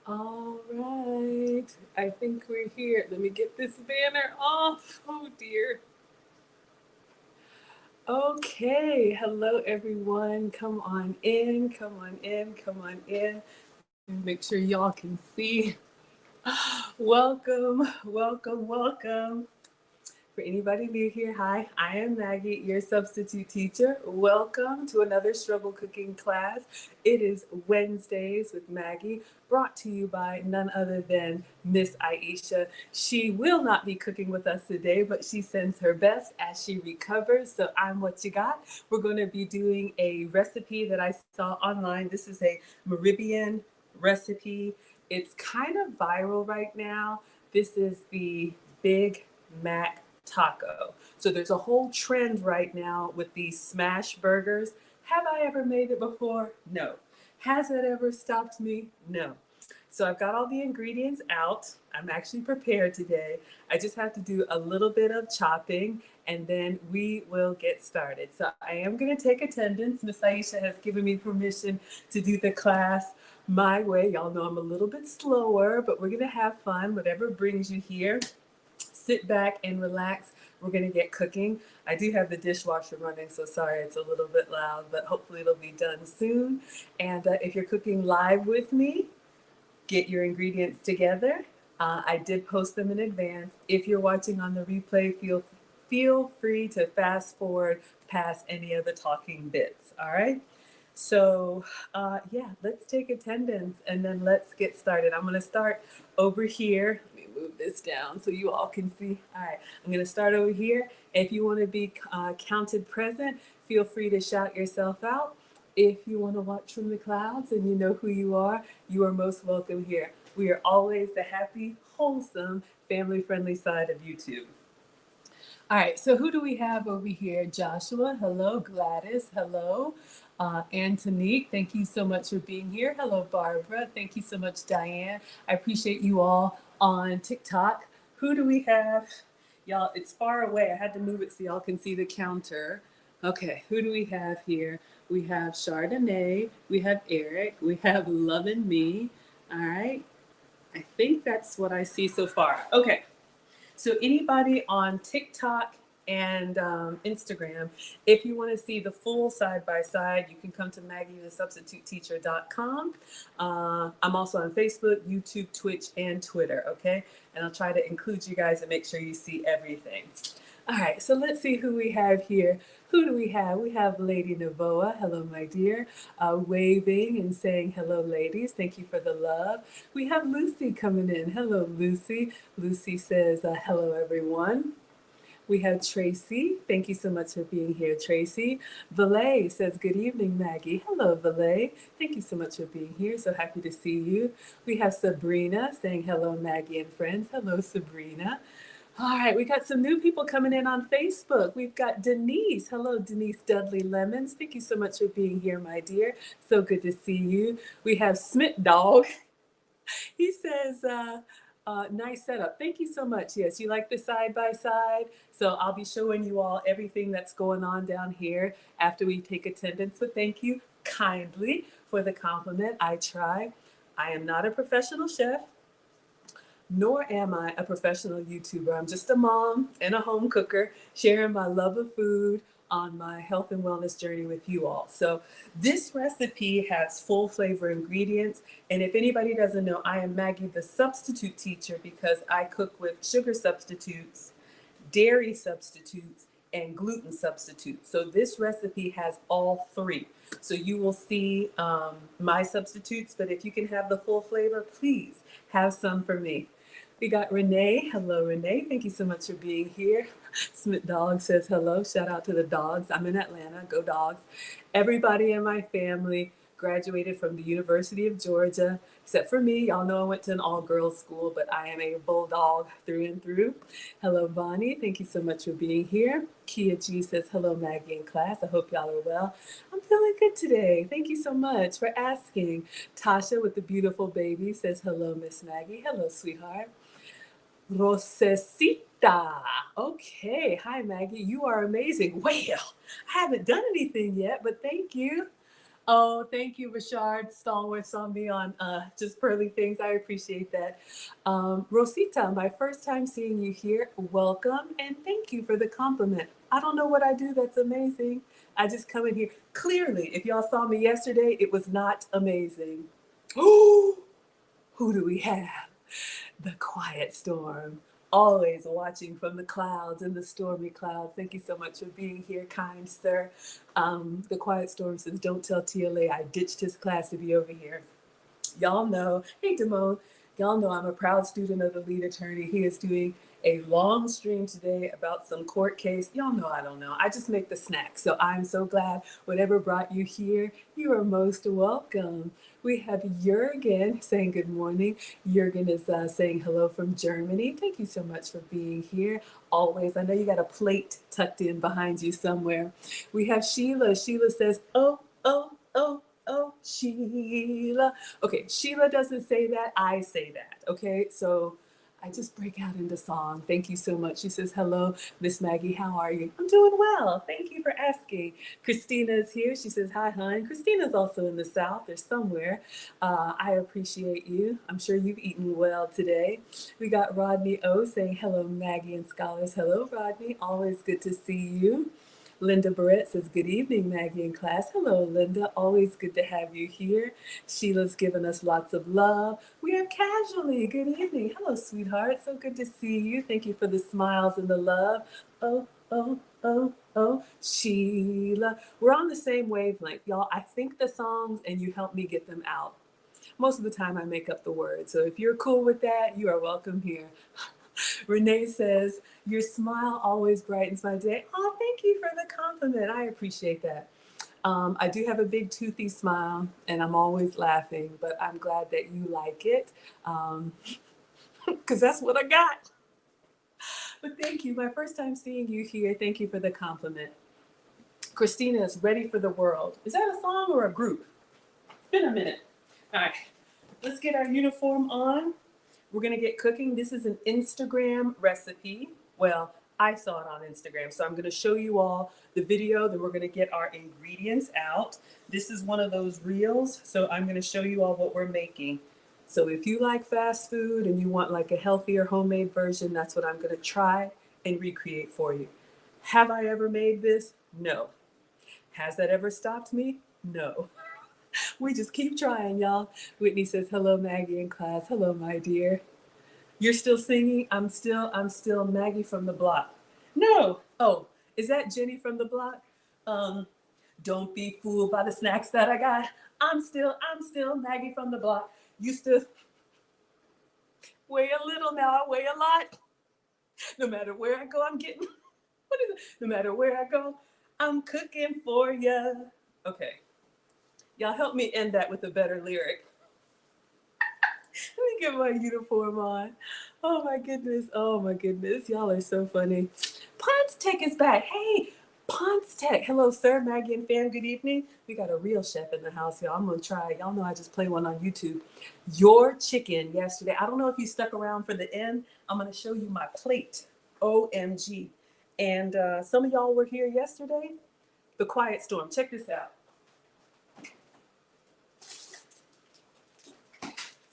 All right. I think we're here. Let me get this banner off. Oh dear. Okay. Hello, everyone. Come on in. Come on in. Come on in. Make sure y'all can see. Welcome. Welcome. Welcome. For anybody new here, hi, I am Maggie, your substitute teacher. Welcome to another struggle cooking class. It is Wednesdays with Maggie, brought to you by none other than Miss Aisha. She will not be cooking with us today, but she sends her best as she recovers. So I'm what you got. We're going to be doing a recipe that I saw online. This is a Meridian recipe. It's kind of viral right now. This is the Big Mac taco. So there's a whole trend right now with these smash burgers. Have I ever made it before? No. Has it ever stopped me? No. So I've got all the ingredients out. I'm actually prepared today. I just have to do a little bit of chopping and then we will get started. So I am going to take attendance. Miss Aisha has given me permission to do the class my way. Y'all know I'm a little bit slower, but we're going to have fun. Whatever brings you here, sit back and relax. We're going to get cooking. I do have the dishwasher running, so sorry it's a little bit loud, but hopefully it'll be done soon. And if you're cooking live with me, get your ingredients together. I did post them in advance. If you're watching on the replay, feel free to fast forward past any of the talking bits. All right. So yeah, let's take attendance and then let's get started. I'm going to start over here. Let me move this down so you all can see. All right, I'm going to start over here. If you want to be counted present, feel free to shout yourself out. If you want to watch from the clouds and you know who you are most welcome here. We are always the happy, wholesome, family-friendly side of YouTube. All right, so who do we have over here? Joshua, hello. Gladys, hello. Antonique, thank you so much for being here. Hello, Barbara. Thank you so much, Diane. I appreciate you all on TikTok. Who do we have? Y'all, it's far away. I had to move it so y'all can see the counter. Okay, who do we have here? We have Chardonnay. We have Eric. We have Love and Me. All right. I think that's what I see so far. Okay. So anybody on TikTok and Instagram, if you want to see the full side by side, you can come to maggiethesubstituteteacher.com. I'm also on Facebook, YouTube, Twitch, and Twitter, okay? And I'll try to include you guys and make sure you see everything. All right, so let's see who we have here. Who do we have? We have Lady Navoa. Hello, my dear. Waving and saying hello, ladies. Thank you for the love. We have Lucy coming in. Hello, Lucy. Lucy says, hello, everyone. We have Tracy. Thank you so much for being here, Tracy. Valet says, good evening, Maggie. Hello, Valet. Thank you so much for being here. So happy to see you. We have Sabrina saying, hello, Maggie and friends. Hello, Sabrina. All right, we got some new people coming in on Facebook. We've got Denise. Hello, Denise Dudley Lemons. Thank you so much for being here, my dear. So good to see you. We have Smith Dog. He says, nice setup. Thank you so much. Yes, you like the side by side. So I'll be showing you all everything that's going on down here after we take attendance. So thank you kindly for the compliment. I try. I am not a professional chef, nor am I a professional YouTuber. I'm just a mom and a home cooker sharing my love of food on my health and wellness journey with you all. So this recipe has full flavor ingredients. And if anybody doesn't know, I am Maggie, the substitute teacher, because I cook with sugar substitutes, dairy substitutes, and gluten substitutes. So this recipe has all three. So you will see my substitutes, but if you can have the full flavor, please have some for me. We got Renee. Hello, Renee. Thank you so much for being here. Smith Dog says hello. Shout out to the dogs. I'm in Atlanta. Go Dogs. Everybody in my family graduated from the University of Georgia, except for me. Y'all know I went to an all-girls school, but I am a bulldog through and through. Hello, Bonnie. Thank you so much for being here. Kia G says hello, Maggie in class. I hope y'all are well. I'm feeling good today. Thank you so much for asking. Tasha with the beautiful baby says hello, Miss Maggie. Hello, sweetheart. Rosesita. Okay. Hi, Maggie. You are amazing. Well, I haven't done anything yet, but thank you. Oh, thank you, Rashard Stalwarts on me on just pearly things. I appreciate that. Rosita, my first time seeing you here. Welcome and thank you for the compliment. I don't know what I do that's amazing. I just come in here. Clearly, if y'all saw me yesterday, it was not amazing. Who do we have? The quiet storm. Always watching from the clouds and the stormy clouds. Thank you so much for being here, kind sir. The quiet storm says, don't tell TLA I ditched his class to be over here. Y'all know, hey Damone, y'all know I'm a proud student of the lead attorney. He is doing a long stream today about some court case. Y'all know I don't know. I just make the snacks. So I'm so glad whatever brought you here, you are most welcome. We have Jürgen saying good morning. Jürgen is saying hello from Germany. Thank you so much for being here. Always, I know you got a plate tucked in behind you somewhere. We have Sheila. Sheila says, oh, oh, oh, oh, Sheila. Okay, Sheila doesn't say that, I say that, okay? So I just break out into song. Thank you so much. She says, hello, Miss Maggie, how are you? I'm doing well. Thank you for asking. Christina is here. She says, hi, hon. Christina's also in the South or somewhere. I appreciate you. I'm sure you've eaten well today. We got Rodney O saying, hello, Maggie and scholars. Hello, Rodney. Always good to see you. Linda Barrett says, good evening, Maggie in class. Hello, Linda. Always good to have you here. Sheila's given us lots of love. We have Casually. Good evening. Hello, sweetheart. So good to see you. Thank you for the smiles and the love. Oh, oh, oh, oh, Sheila. We're on the same wavelength, y'all. I think the songs and you help me get them out. Most of the time I make up the words. So if you're cool with that, you are welcome here. Renee says, your smile always brightens my day. Oh, thank you for the compliment. I appreciate that. I do have a big toothy smile and I'm always laughing, but I'm glad that you like it because that's what I got. But thank you. My first time seeing you here. Thank you for the compliment. Christina is ready for the world. Is that a song or a group? It's been a minute. All right, let's get our uniform on. We're gonna get cooking. This is an Instagram recipe. Well, I saw it on Instagram, so I'm gonna show you all the video, then we're gonna get our ingredients out. This is one of those reels, so I'm gonna show you all what we're making. So if you like fast food and you want like a healthier homemade version, that's what I'm gonna try and recreate for you. Have I ever made this? No. Has that ever stopped me? No. We just keep trying, y'all. Whitney says, hello, Maggie in class. Hello, my dear. You're still singing? I'm still Maggie from the block. No. Oh, is that Jenny from the block? Don't be fooled by the snacks that I got. I'm still Maggie from the block. Used to weigh a little, now I weigh a lot. No matter where I go, I'm getting, what is it? No matter where I go, I'm cooking for ya. Okay. Y'all help me end that with a better lyric. Let me get my uniform on. Oh my goodness. Oh my goodness. Y'all are so funny. Ponce Tech is back. Hey, Ponce Tech. Hello, sir, Maggie and fam. Good evening. We got a real chef in the house, y'all. I'm going to try. Y'all know I just play one on YouTube. Your chicken yesterday. I don't know if you stuck around for the end. I'm going to show you my plate. OMG. And some of y'all were here yesterday. The Quiet Storm. Check this out.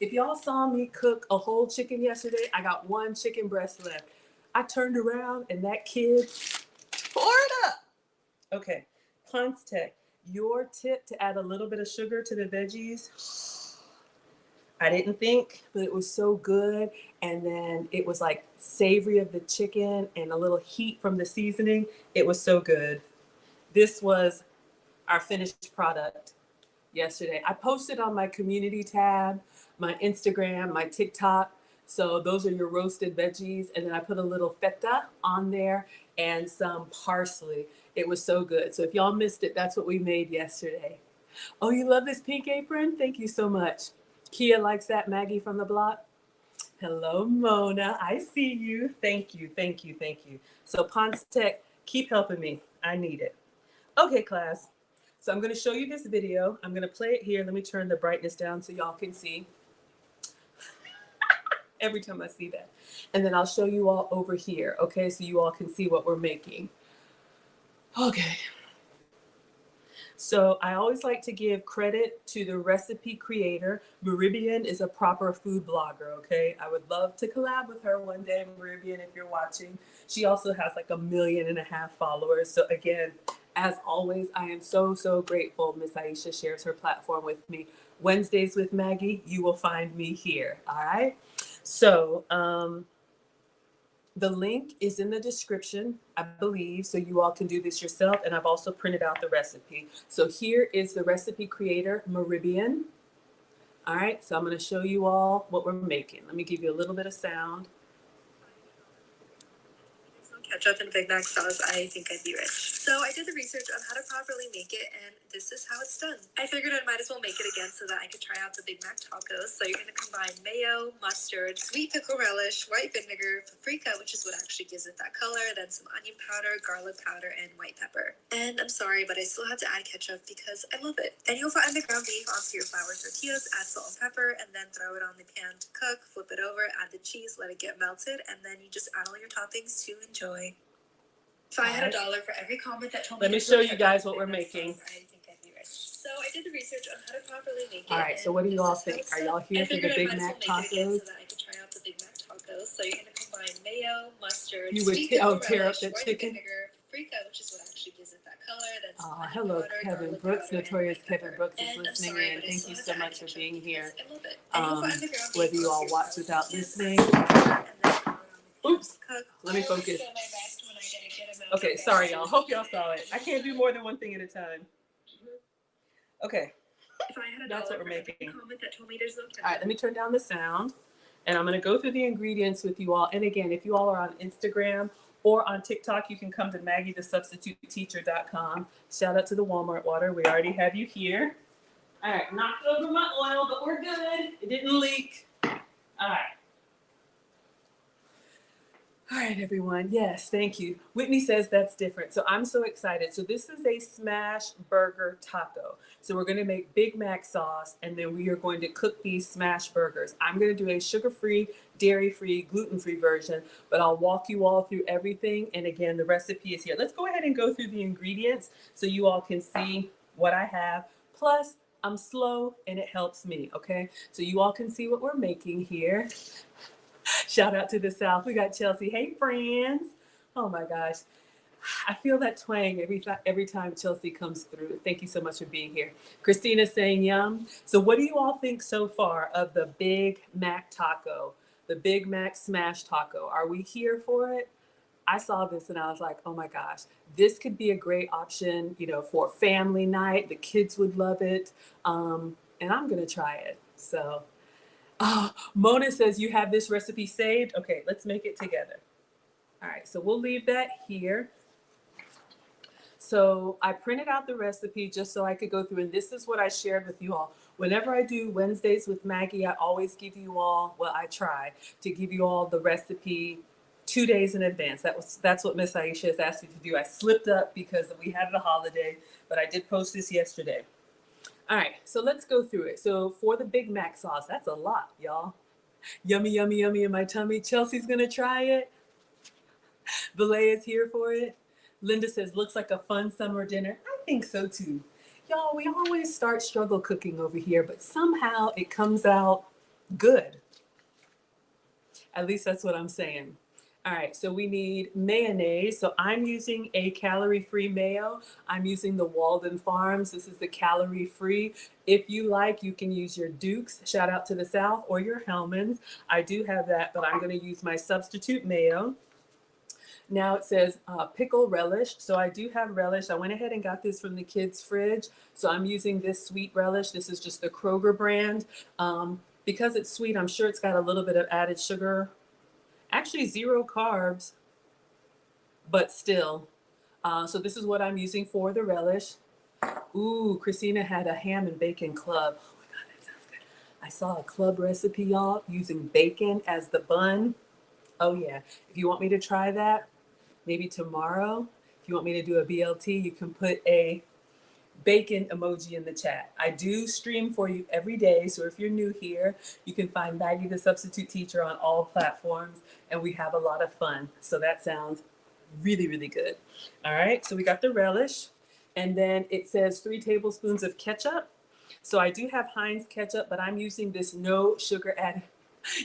If y'all saw me cook a whole chicken yesterday, I got one chicken breast left. I turned around and that kid tore it up. Okay, Ponce Tech, your tip to add a little bit of sugar to the veggies. I didn't think, but it was so good. And then it was like savory of the chicken and a little heat from the seasoning. It was so good. This was our finished product yesterday. I posted on my community tab, my Instagram, my TikTok. So those are your roasted veggies. And then I put a little feta on there and some parsley. It was so good. So if y'all missed it, that's what we made yesterday. Oh, you love this pink apron? Thank you so much. Kia likes that, Maggie from the block. Hello, Mona. I see you. Thank you, thank you, thank you. So Ponce Tech, keep helping me. I need it. Okay, class. So I'm going to show you this video. I'm going to play it here. Let me turn the brightness down so y'all can see. Every time I see that. And then I'll show you all over here, okay? So you all can see what we're making. Okay. So I always like to give credit to the recipe creator. Meribian is a proper food blogger, okay? I would love to collab with her one day, Meribian, if you're watching. She also has like 1.5 million followers. So again, as always, I am so, so grateful Miss Aisha shares her platform with me. Wednesdays with Maggie, you will find me here, all right? So, the link is in the description, I believe, so you all can do this yourself. And I've also printed out the recipe. So here is the recipe creator, Meribian. All right, so I'm going to show you all what we're making. Let me give you a little bit of sound. Ketchup and Big Mac sauce, I think I'd be rich. So I did the research on how to properly make it, and this is how it's done. I figured I might as well make it again so that I could try out the Big Mac tacos. So you're going to combine mayo, mustard, sweet pickle relish, white vinegar, paprika, which is what actually gives it that color, then some onion powder, garlic powder, and white pepper. And I'm sorry, but I still have to add ketchup because I love it. And you'll find the ground beef onto your flour tortillas, add salt and pepper, and then throw it on the pan to cook, flip it over, add the cheese, let it get melted, and then you just add all your toppings to enjoy. If I had $1 for every comment that told me, let me show you guys what we're making. I think I'd be rich. So I did the research on how to properly make it. All right, so what do you all think? Are y'all here for the Big Mac tacos? So that I could try out the Big Mac tacos. So you're gonna combine mayo, mustard, you would tear up that chicken. Vinegar, paprika, which is what actually gives it that color. That's hello, powder, Kevin Brooks, notorious Kevin Brooks is listening in. Thank you so much for being here. Whether you all watch without listening. Oops, let me focus. Okay, sorry y'all. Hope y'all saw it. I can't do more than one thing at a time. Okay, that's what we're making. All right, let me turn down the sound. And I'm going to go through the ingredients with you all. And again, if you all are on Instagram or on TikTok, you can come to MaggieTheSubstituteTeacher.com. Shout out to the Walmart water. We already have you here. All right, knocked over my oil, but we're good. It didn't leak. All right. All right, everyone. Yes, thank you. Whitney says that's different. So I'm so excited. So this is a smash burger taco. So we're going to make Big Mac sauce, and then we are going to cook these smash burgers. I'm going to do a sugar-free, dairy-free, gluten-free version, but I'll walk you all through everything. And again, the recipe is here. Let's go ahead and go through the ingredients so you all can see what I have. Plus, I'm slow and it helps me, okay? So you all can see what we're making here. Shout out to the South. We got Chelsea. Hey, friends. Oh my gosh. I feel that twang every time Chelsea comes through. Thank you so much for being here. Christina's saying yum. So what do you all think so far of the Big Mac taco, the Big Mac smash taco? Are we here for it? I saw this and I was like, oh my gosh, this could be a great option, you know, for family night. The kids would love it. And I'm going to try it. So Mona says you have this recipe saved. Okay, let's make it together. All right, so we'll leave that here. So I printed out the recipe just so I could go through, and this is what I shared with you all. Whenever I do Wednesdays with Maggie, I always give you all, well, I try to give you all the recipe 2 days in advance. That's what Miss Aisha has asked me to do. I slipped up because we had the holiday, but I did post this yesterday. All right, so let's go through it. So for the Big Mac sauce, that's a lot, y'all. Yummy, yummy, yummy in my tummy. Chelsea's gonna try it. Valet is here for it. Linda says, looks like a fun summer dinner. I think so too. Y'all, we always start struggle cooking over here, but somehow it comes out good. At least that's what I'm saying. All right, so we need mayonnaise. So I'm using a calorie-free mayo. I'm using the Walden Farms. This is the calorie-free. If you like, you can use your Dukes, shout out to the South, or your Hellmann's. I do have that, but I'm gonna use my substitute mayo. Now it says pickle relish. So I do have relish. I went ahead and got this from the kids' fridge. So I'm using this sweet relish. This is just the Kroger brand. Because it's sweet, I'm sure it's got a little bit of added sugar. Actually 0 carbs, but still. So this is what I'm using for the relish. Ooh, Christina had a ham and bacon club. Oh my God, that sounds good. I saw a club recipe, y'all, using bacon as the bun. Oh yeah, if you want me to try that, maybe tomorrow, if you want me to do a BLT, you can put a bacon emoji in the chat. I do stream for you every day. So if you're new here, you can find Maggie the Substitute Teacher on all platforms, and we have a lot of fun. So that sounds really, really good. All right, so we got the relish. And then it says 3 tablespoons of ketchup. So I do have Heinz ketchup, but I'm using this no sugar added.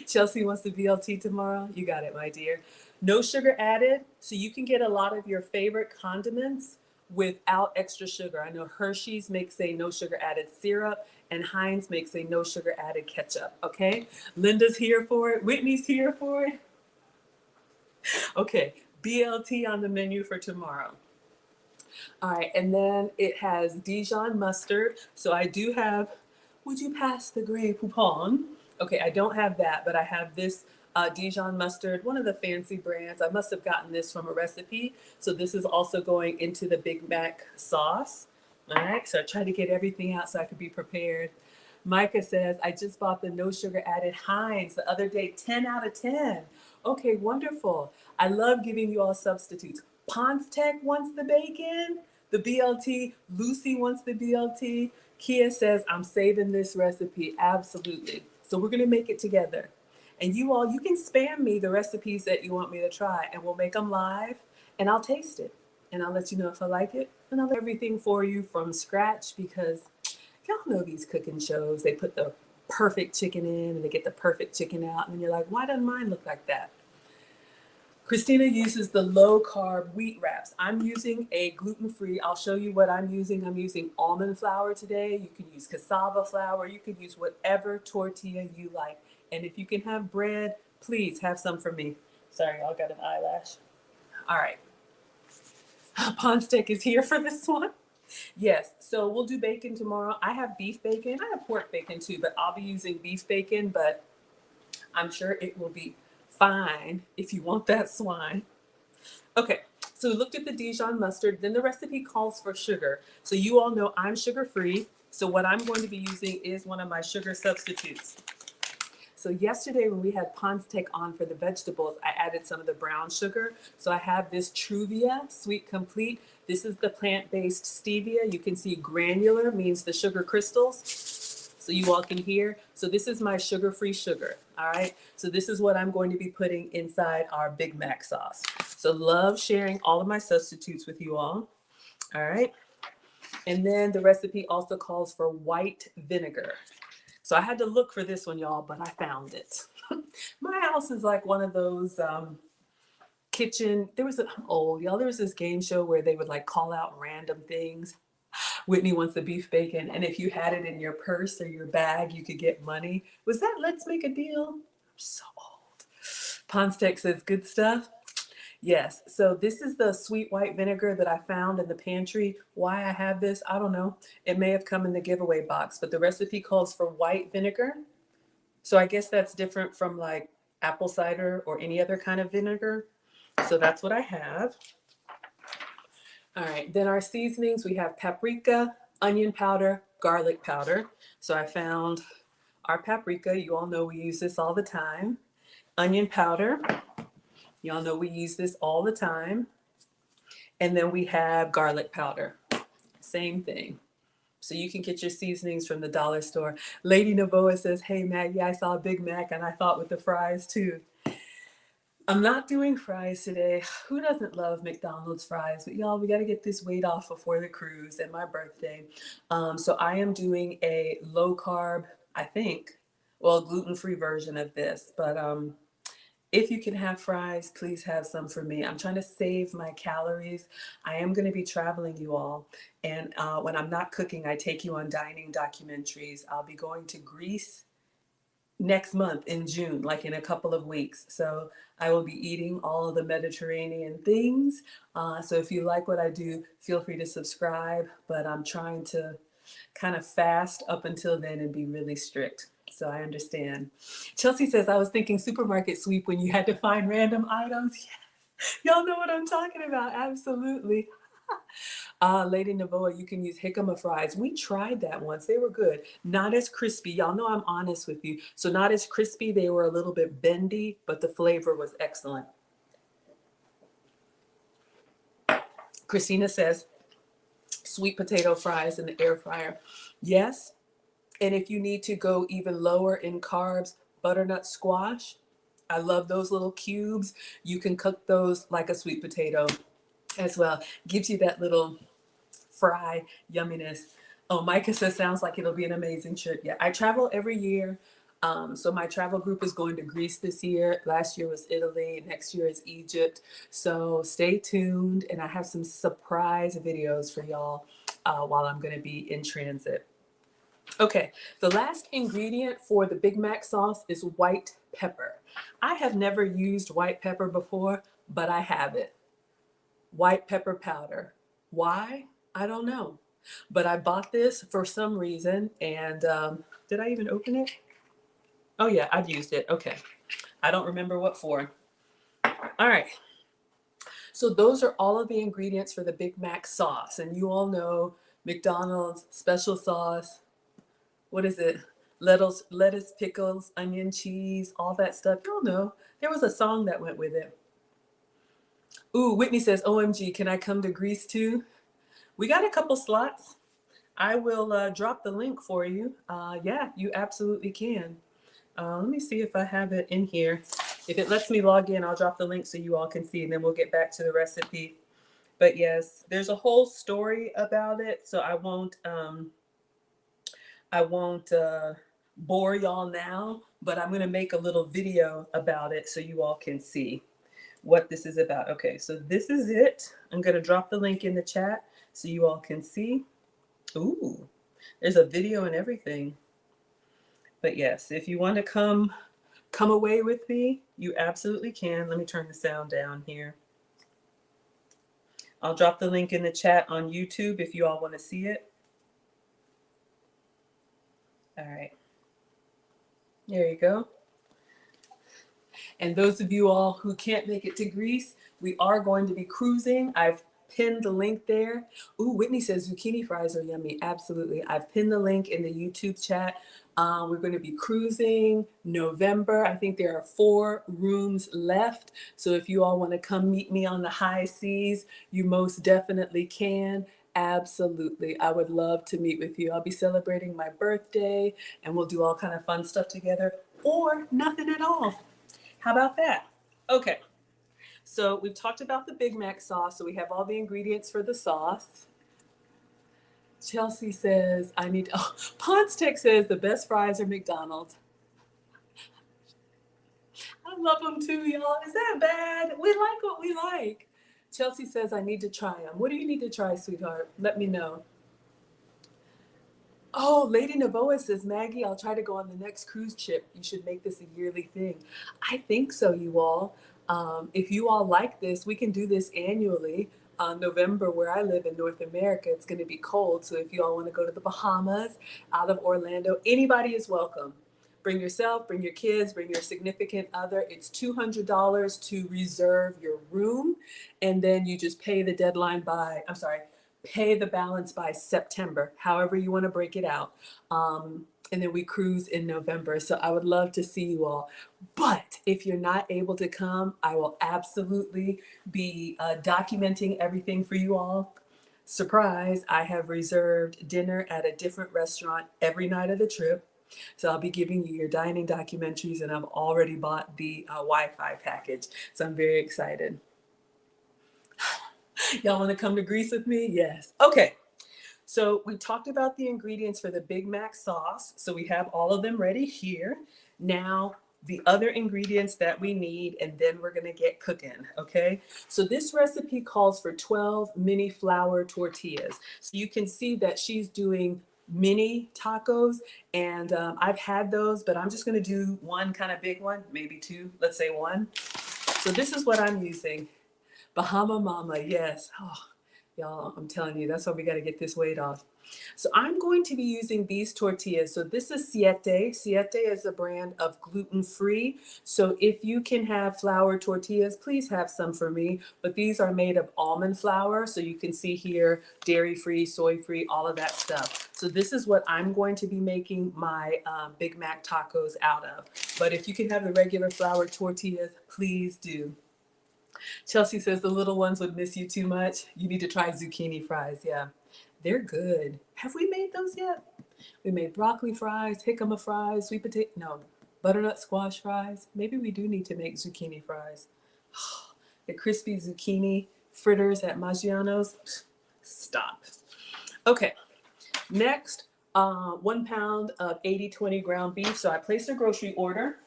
Chelsea wants the BLT tomorrow. You got it, my dear. No sugar added. So you can get a lot of your favorite condiments without extra sugar. I know Hershey's makes a no sugar added syrup, and Heinz makes a no sugar added ketchup. Okay. Linda's here for it. Whitney's here for it. Okay. BLT on the menu for tomorrow. All right, and then it has Dijon mustard. So I do have, would you pass the Grey Poupon? Okay, I don't have that, but I have this Dijon mustard, one of the fancy brands. I must have gotten this from a recipe. So this is also going into the Big Mac sauce. All right, so I try to get everything out so I could be prepared. Micah says, I just bought the no sugar added Heinz the other day, 10 out of 10. Okay, wonderful. I love giving you all substitutes. Ponce Tech wants the bacon, the BLT. Lucy wants the BLT. Kia says, I'm saving this recipe. Absolutely. So we're going to make it together. And you all, you can spam me the recipes that you want me to try, and we'll make them live, and I'll taste it. And I'll let you know if I like it. And I'll do everything for you from scratch, because y'all know these cooking shows. They put the perfect chicken in and they get the perfect chicken out. And you're like, why doesn't mine look like that? Christina uses the low carb wheat wraps. I'm using a gluten-free. I'll show you what I'm using. I'm using almond flour today. You can use cassava flour. You can use whatever tortilla you like. And if you can have bread, please have some for me. Sorry, y'all got an eyelash. All right. Ponce Tech is here for this one. Yes, so we'll do bacon tomorrow. I have beef bacon. I have pork bacon too, but I'll be using beef bacon, but I'm sure it will be fine if you want that swine. Okay, so we looked at the Dijon mustard. Then the recipe calls for sugar. So you all know I'm sugar-free. So what I'm going to be using is one of my sugar substitutes. So yesterday when we had Ponce Tech on for the vegetables, I added some of the brown sugar. So I have this Truvia Sweet Complete. This is the plant-based stevia. You can see granular means the sugar crystals. So you all can hear. So this is my sugar-free sugar, all right? So this is what I'm going to be putting inside our Big Mac sauce. So love sharing all of my substitutes with you all right? And then the recipe also calls for white vinegar. So I had to look for this one, y'all, but I found it. My house is like one of those kitchen, there was this game show where they would like call out random things. Whitney wants the beef bacon, and if you had it in your purse or your bag, you could get money. Was that Let's Make a Deal? I'm so old. Ponce Tech says, good stuff. Yes, so this is the sweet white vinegar that I found in the pantry. Why I have this, I don't know. It may have come in the giveaway box, but the recipe calls for white vinegar. So I guess that's different from like apple cider or any other kind of vinegar. So that's what I have. All right, then our seasonings, we have paprika, onion powder, garlic powder. So I found our paprika. You all know we use this all the time. Onion powder. Y'all know we use this all the time. And then we have garlic powder. Same thing. So you can get your seasonings from the dollar store. Lady Navoa says, hey, Maggie, I saw a Big Mac and I thought with the fries too. I'm not doing fries today. Who doesn't love McDonald's fries? But y'all, we got to get this weight off before the cruise and my birthday. So I am doing a low carb, I think, well, gluten-free version of this. But if you can have fries, please have some for me. I'm trying to save my calories. I am going to be traveling, you all. And when I'm not cooking, I take you on dining documentaries. I'll be going to Greece next month in June, like in a couple of weeks. So I will be eating all of the Mediterranean things. So if you like what I do, feel free to subscribe. But I'm trying to kind of fast up until then and be really strict. So I understand. Chelsea says, I was thinking supermarket sweep when you had to find random items. Yeah. Y'all know what I'm talking about. Absolutely. Lady Navoa, you can use jicama fries. We tried that once. They were good. Not as crispy. Y'all know I'm honest with you. So not as crispy. They were a little bit bendy, but the flavor was excellent. Christina says, sweet potato fries in the air fryer. Yes. And if you need to go even lower in carbs, butternut squash. I love those little cubes. You can cook those like a sweet potato as well. Gives you that little fry yumminess. Oh, Micah says, sounds like it'll be an amazing trip. Yeah, I travel every year. So my travel group is going to Greece this year. Last year was Italy. Next year is Egypt. So stay tuned, and I have some surprise videos for y'all while I'm going to be in transit. Okay, the last ingredient for the Big Mac sauce is white pepper. I have never used white pepper before, but I have it. White pepper powder. Why? I don't know. But I bought this for some reason, and did I even open it? Oh yeah, I've used it. Okay. I don't remember what for. All right. So those are all of the ingredients for the Big Mac sauce. And you all know McDonald's special sauce. What is it? Lettuce, pickles, onion, cheese, all that stuff. Y'all know. There was a song that went with it. Ooh, Whitney says, OMG, can I come to Greece too? We got a couple slots. I will drop the link for you. Yeah, you absolutely can. Let me see if I have it in here. If it lets me log in, I'll drop the link so you all can see, and then we'll get back to the recipe. But yes, there's a whole story about it, so I won't bore y'all now, but I'm gonna make a little video about it so you all can see what this is about. Okay, so this is it. I'm gonna drop the link in the chat so you all can see. Ooh, there's a video and everything. But yes, if you want to come away with me, you absolutely can. Let me turn the sound down here. I'll drop the link in the chat on YouTube if you all want to see it. All right. There you go. And those of you all who can't make it to Greece, we are going to be cruising. I've pinned the link there. Ooh, Whitney says zucchini fries are yummy. Absolutely. I've pinned the link in the YouTube chat. We're going to be cruising November. I think there are 4 rooms left. So if you all want to come meet me on the high seas, you most definitely can. Absolutely. I would love to meet with you. I'll be celebrating my birthday, and we'll do all kind of fun stuff together, or nothing at all. How about that? Okay. So we've talked about the Big Mac sauce. So we have all the ingredients for the sauce. Chelsea says, I need, oh, Ponce Tech says the best fries are McDonald's. I love them too, y'all. Is that bad? We like what we like. Chelsea says, I need to try them. What do you need to try, sweetheart? Let me know. Oh, Lady Navoa says, Maggie, I'll try to go on the next cruise trip. You should make this a yearly thing. I think so, you all. If you all like this, we can do this annually. November, where I live in North America, it's going to be cold. So if you all want to go to the Bahamas, out of Orlando, anybody is welcome. Bring yourself, bring your kids, bring your significant other. It's $200 to reserve your room. And then you just pay the balance by September, however you want to break it out. And then we cruise in November. So I would love to see you all. But if you're not able to come, I will absolutely be documenting everything for you all. Surprise, I have reserved dinner at a different restaurant every night of the trip. So I'll be giving you your dining documentaries, and I've already bought the Wi-Fi package. So I'm very excited. Y'all want to come to Greece with me? Yes. Okay. So we talked about the ingredients for the Big Mac sauce. So we have all of them ready here. Now, the other ingredients that we need, and then we're going to get cooking. Okay. So this recipe calls for 12 mini flour tortillas. So you can see that she's doing mini tacos, and I've had those, but I'm just going to do one kind of big one, maybe 2, let's say 1. So this is what I'm using. Bahama Mama, yes. Oh, y'all, I'm telling you, that's why we got to get this weight off. So I'm going to be using these tortillas. So this is Siete. Siete is a brand of gluten-free. So if you can have flour tortillas, please have some for me. But these are made of almond flour. So you can see here, dairy-free, soy-free, all of that stuff. So this is what I'm going to be making my Big Mac tacos out of. But if you can have the regular flour tortillas, please do. Chelsea says the little ones would miss you too much. You need to try zucchini fries. Yeah, they're good. Have we made those yet? We made broccoli fries, jicama fries, sweet potato, no, butternut squash fries. Maybe we do need to make zucchini fries. The crispy zucchini fritters at Maggiano's. Stop. Okay, next, 1 pound of 80/20 ground beef. So I placed a grocery order,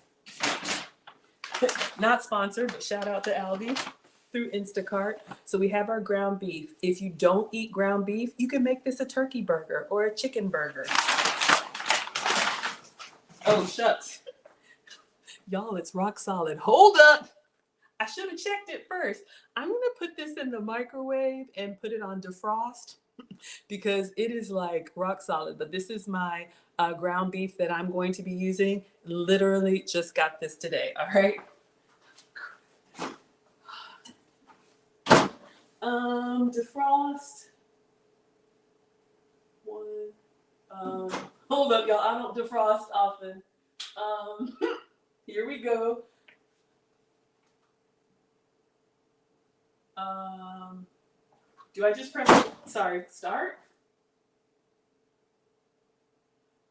not sponsored, but shout out to Aldi through Instacart. So we have our ground beef. If you don't eat ground beef, you can make this a turkey burger or a chicken burger. Oh, shucks. Y'all, it's rock solid. Hold up. I should have checked it first. I'm going to put this in the microwave and put it on defrost because it is like rock solid. But this is my ground beef that I'm going to be using. Literally just got this today. All right. Defrost. One. Hold up, y'all. I don't defrost often. Here we go. Do I just press, sorry, start?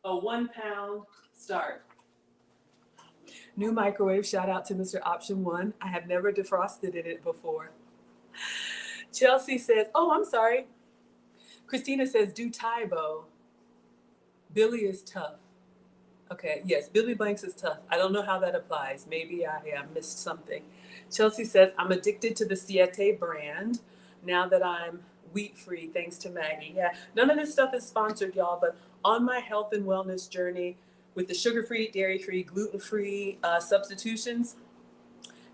A 1 pound start. New microwave, shout out to Mr. Option 1. I have never defrosted in it before. Chelsea says, oh, I'm sorry. Christina says, do Tybo. Billy is tough. Okay, yes, Billy Blanks is tough. I don't know how that applies. Maybe I missed something. Chelsea says, I'm addicted to the Siete brand now that I'm wheat-free, thanks to Maggie. Yeah, none of this stuff is sponsored, y'all, but on my health and wellness journey with the sugar-free, dairy-free, gluten-free substitutions,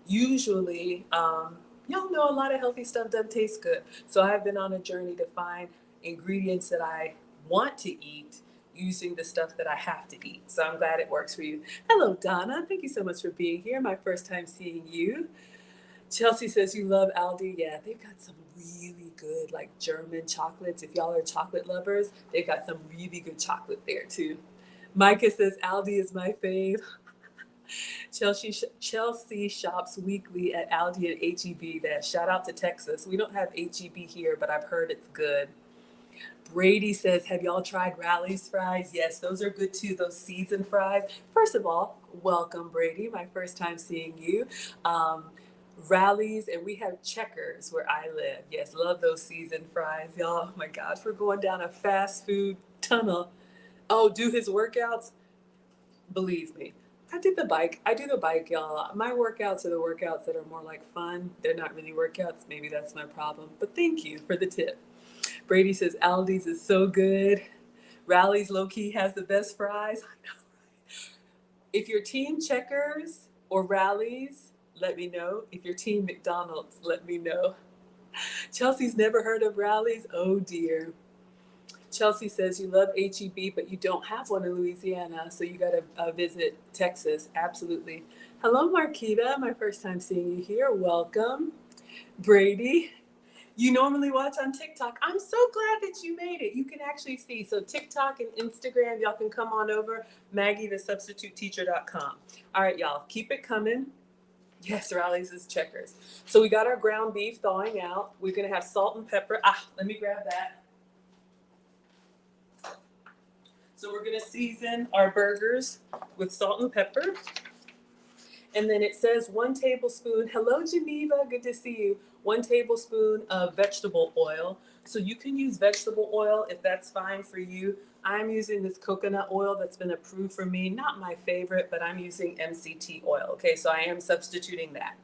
usually, y'all know a lot of healthy stuff doesn't taste good. So I've been on a journey to find ingredients that I want to eat using the stuff that I have to eat. So I'm glad it works for you. Hello, Donna. Thank you so much for being here. My first time seeing you. Chelsea says you love Aldi. Yeah, they've got some really good like German chocolates. If y'all are chocolate lovers, they've got some really good chocolate there too. Micah says Aldi is my fave. Chelsea shops weekly at Aldi and H-E-B. That shout out to Texas. We don't have H-E-B here, but I've heard it's good. Brady says, have y'all tried Rally's fries? Yes, those are good too, those seasoned fries. First of all, welcome, Brady. My first time seeing you. Rally's, and we have Checkers where I live. Yes, love those seasoned fries, y'all. Oh my gosh, we're going down a fast food tunnel. Oh, do his workouts? Believe me. I do the bike, y'all. My workouts are the workouts that are more like fun. They're not really workouts. Maybe that's my problem. But thank you for the tip. Brady says Aldi's is so good. Rally's low-key has the best fries. I know, right? If you're team Checkers or Rally's, let me know. If you're team McDonald's, let me know. Chelsea's never heard of Rally's? Oh dear. Chelsea says you love H-E-B, but you don't have one in Louisiana, so you got to visit Texas. Absolutely. Hello, Marquita. My first time seeing you here. Welcome. Brady, you normally watch on TikTok. I'm so glad that you made it. You can actually see. So TikTok and Instagram, y'all can come on over. MaggieTheSubstituteTeacher.com. All right, y'all, keep it coming. Yes, Rally's is Checkers. So we got our ground beef thawing out. We're going to have salt and pepper. Let me grab that. So we're going to season our burgers with salt and pepper. And then it says 1 tablespoon. Hello, Geneva. Good to see you. 1 tablespoon of vegetable oil. So you can use vegetable oil if that's fine for you. I'm using this coconut oil that's been approved for me. Not my favorite, but I'm using MCT oil. Okay, so I am substituting that.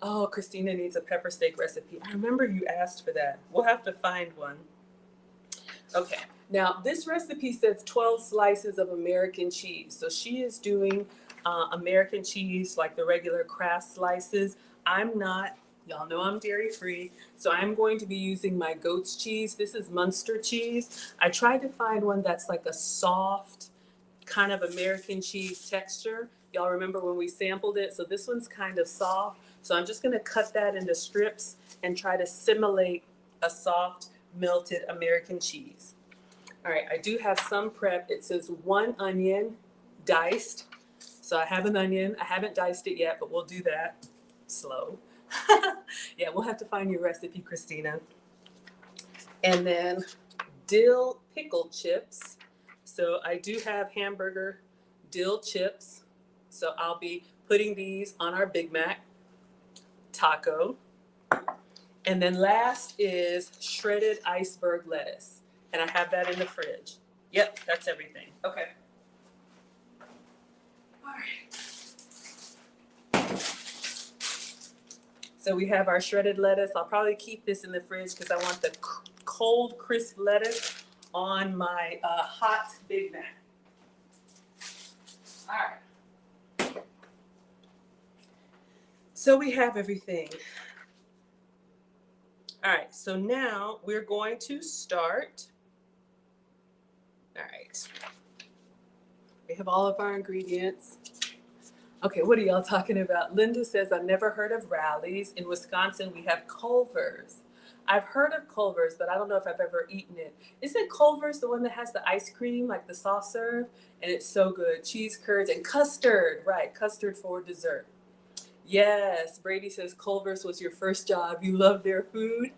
Oh, Christina needs a pepper steak recipe. I remember you asked for that. We'll have to find one. Okay, now this recipe says 12 slices of American cheese. So she is doing American cheese like the regular Kraft slices. I'm not, y'all know I'm dairy free, so I'm going to be using my goat's cheese. This is Munster cheese. I tried to find one that's like a soft kind of American cheese texture. Y'all remember when we sampled it? So this one's kind of soft. So I'm just gonna cut that into strips and try to simulate a soft melted American cheese. All right, I do have some prep. It says 1 onion diced. So I have an onion. I haven't diced it yet, but we'll do that. Slow. Yeah, we'll have to find your recipe, Christina. And then dill pickle chips. So I do have hamburger dill chips. So I'll be putting these on our Big Mac taco. And then last is shredded iceberg lettuce. And I have that in the fridge. Yep, that's everything. Okay. All right. So we have our shredded lettuce. I'll probably keep this in the fridge because I want the cold, crisp lettuce on my hot Big Mac. All right. So we have everything. All right, so now we're going to start. All right. We have all of our ingredients. Okay, what are y'all talking about? Linda says, I've never heard of Rallies. In Wisconsin, we have Culver's. I've heard of Culver's, but I don't know if I've ever eaten it. Isn't Culver's the one that has the ice cream, like the soft serve? And it's so good. Cheese curds and custard, right? Custard for dessert. Yes, Brady says Culver's was your first job. You love their food.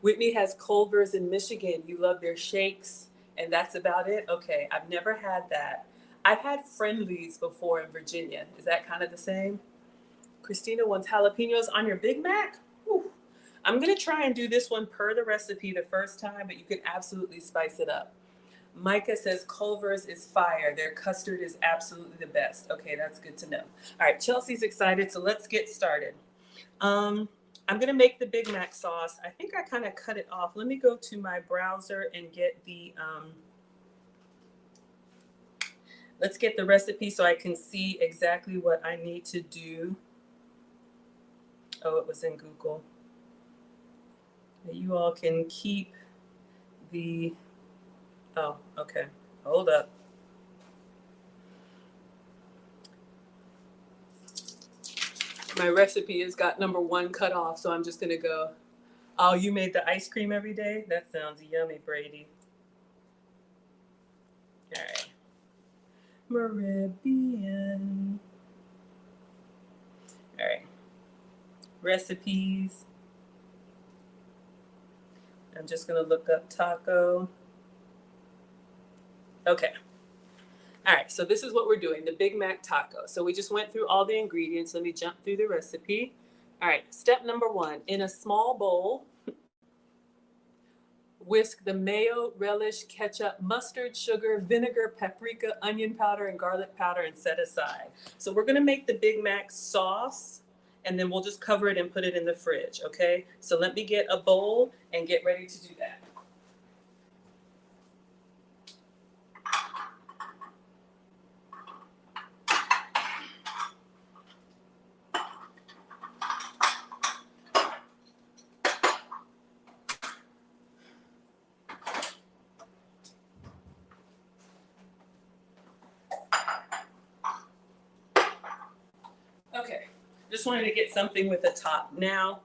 Whitney has Culver's in Michigan. You love their shakes, and that's about it? Okay, I've never had that. I've had Friendlies before in Virginia. Is that kind of the same? Christina wants jalapenos on your Big Mac? Whew. I'm going to try and do this one per the recipe the first time, but you can absolutely spice it up. Micah says Culver's is fire. Their custard is absolutely the best. Okay, that's good to know. All right, Chelsea's excited, so let's get started. I'm going to make the Big Mac sauce. I think I kind of cut it off. Let me go to my browser and get the, let's get the recipe so I can see exactly what I need to do. Oh, it was in Google. You all can keep the, oh, okay. Hold up. My recipe has got number 1 cut off, so I'm just going to go. Oh, you made the ice cream every day? That sounds yummy, Brady. All right. Meridian. All right. Recipes. I'm just going to look up taco. Okay. All right, so this is what we're doing, the Big Mac taco. So we just went through all the ingredients. Let me jump through the recipe. All right, step number 1. In a small bowl, whisk the mayo, relish, ketchup, mustard, sugar, vinegar, paprika, onion powder, and garlic powder and set aside. So we're gonna make the Big Mac sauce and then we'll just cover it and put it in the fridge, okay? So let me get a bowl and get ready to do that. Okay, just wanted to get something with a top. Now,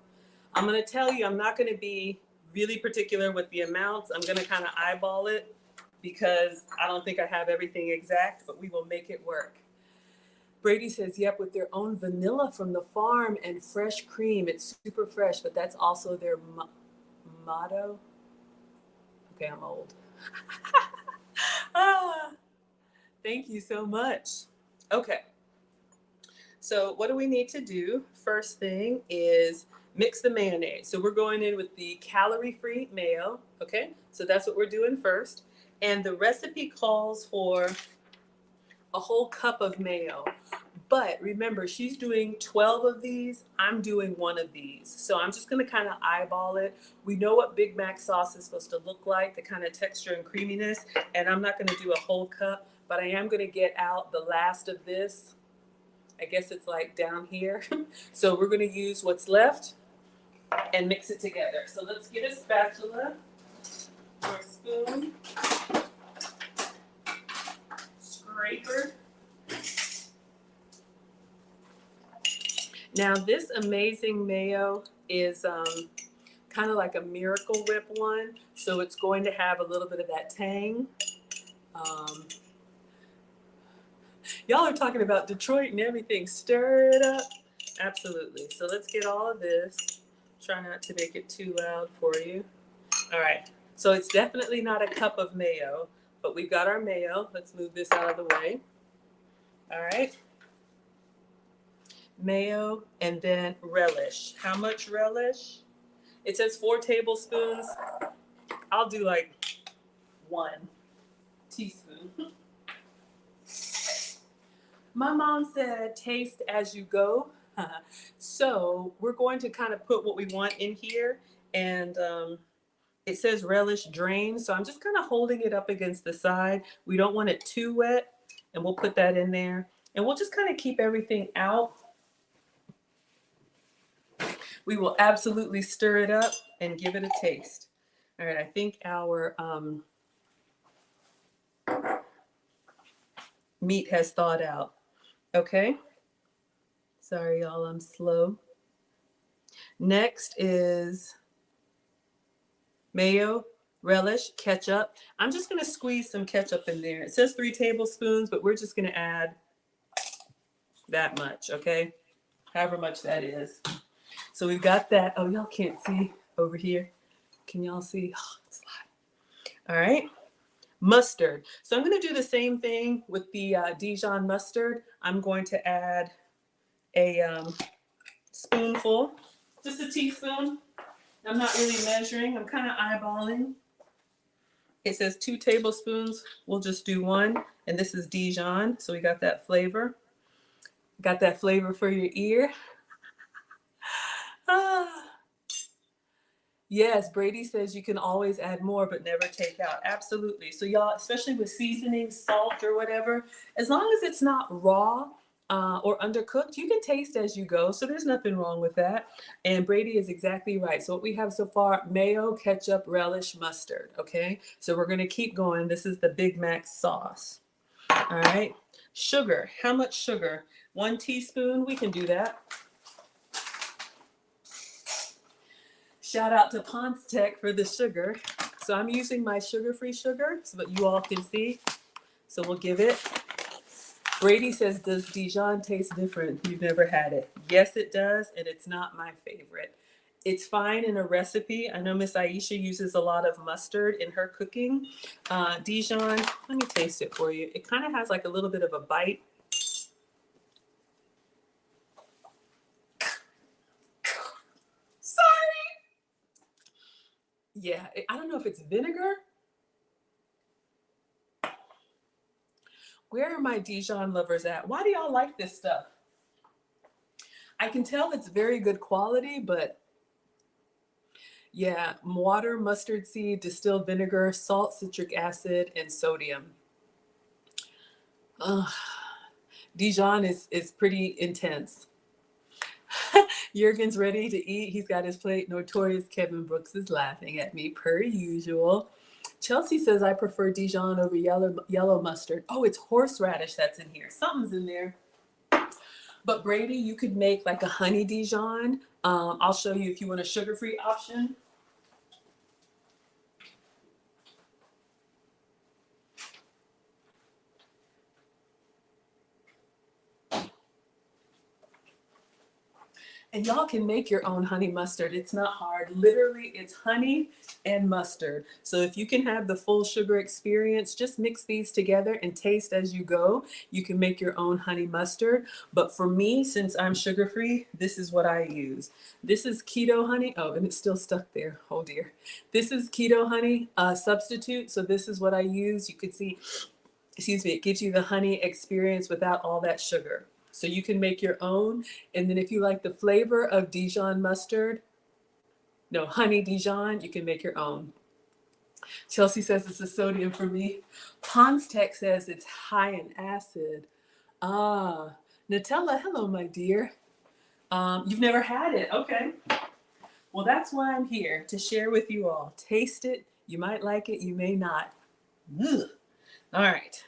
I'm gonna tell you, I'm not gonna be really particular with the amounts. I'm gonna kind of eyeball it because I don't think I have everything exact, but we will make it work. Brady says, yep, with their own vanilla from the farm and fresh cream. It's super fresh, but that's also their motto. Okay, I'm old. Thank you so much. Okay. So what do we need to do? First thing is mix the mayonnaise. So we're going in with the calorie-free mayo, okay? So that's what we're doing first. And the recipe calls for a whole cup of mayo. But remember, she's doing 12 of these. I'm doing 1 of these. So I'm just going to kind of eyeball it. We know what Big Mac sauce is supposed to look like, the kind of texture and creaminess. And I'm not going to do a whole cup, but I am going to get out the last of this. I guess it's like down here. So we're going to use what's left and mix it together. So let's get a spatula or a spoon, scraper. Now this amazing mayo is kind of like a Miracle Whip one. So it's going to have a little bit of that tang. Y'all are talking about Detroit and everything. Stir it up. Absolutely. So let's get all of this. Try not to make it too loud for you. All right. So it's definitely not a cup of mayo, but we've got our mayo. Let's move this out of the way. All right. mayo, and then relish. How much relish? It says 4 tablespoons. I'll do like 1 teaspoon. My mom said taste as you go. So we're going to kind of put what we want in here. And it says relish drain. So I'm just kind of holding it up against the side. We don't want it too wet. And we'll put that in there. And we'll just kind of keep everything out. We will absolutely stir it up and give it a taste. All right, I think our meat has thawed out. Okay. Sorry, y'all, I'm slow. Next is mayo, relish, ketchup. I'm just gonna squeeze some ketchup in there. It says 3 tablespoons, but we're just gonna add that much, okay? However much that is. So we've got that. Oh, y'all can't see over here. Can y'all see? Oh, it's light. All right. Mustard. So I'm gonna do the same thing with the Dijon mustard. I'm going to add a spoonful, just a teaspoon. I'm not really measuring, I'm kind of eyeballing. It says 2 tablespoons, we'll just do 1. And this is Dijon, so we got that flavor. Got that flavor for your ear. Ah. Yes, Brady says you can always add more, but never take out. Absolutely. So y'all, especially with seasoning, salt or whatever, as long as it's not raw, or undercooked, you can taste as you go. So there's nothing wrong with that. And Brady is exactly right. So what we have so far, mayo, ketchup, relish, mustard. Okay. So we're going to keep going. This is the Big Mac sauce. All right. Sugar. How much sugar? 1 teaspoon. We can do that. Shout out to Ponce Tech for the sugar. So I'm using my sugar-free sugar so that you all can see. So we'll give it. Brady says, does Dijon taste different? You've never had it. Yes, it does, and it's not my favorite. It's fine in a recipe. I know Miss Aisha uses a lot of mustard in her cooking. Dijon, let me taste it for you. It kind of has like a little bit of a bite. Sorry. Yeah, I don't know if it's vinegar. Where are my Dijon lovers at? Why do y'all like this stuff? I can tell it's very good quality, but yeah, water, mustard seed, distilled vinegar, salt, citric acid, and sodium. Dijon is pretty intense. Jurgen's ready to eat. He's got his plate. Notorious Kevin Brooks is laughing at me per usual. Chelsea says, I prefer Dijon over yellow mustard. Oh, it's horseradish that's in here. Something's in there. But Brady, you could make like a honey Dijon. I'll show you if you want a sugar-free option. And y'all can make your own honey mustard. It's not hard. Literally, it's honey and mustard. So if you can have the full sugar experience, just mix these together and taste as you go. You can make your own honey mustard. But for me, since I'm sugar-free, this is what I use. This is keto honey. Oh, and it's still stuck there. Oh dear. This is keto honey substitute. So this is what I use. You could see, excuse me, it gives you the honey experience without all that sugar. So you can make your own. And then if you like the flavor of Dijon mustard, no, honey Dijon, you can make your own. Chelsea says it's a sodium for me. Ponce Tech says it's high in acid. Ah, Nutella, hello, my dear. You've never had it. Okay. Well, that's why I'm here, to share with you all. Taste it. You might like it. You may not. Ugh. All right.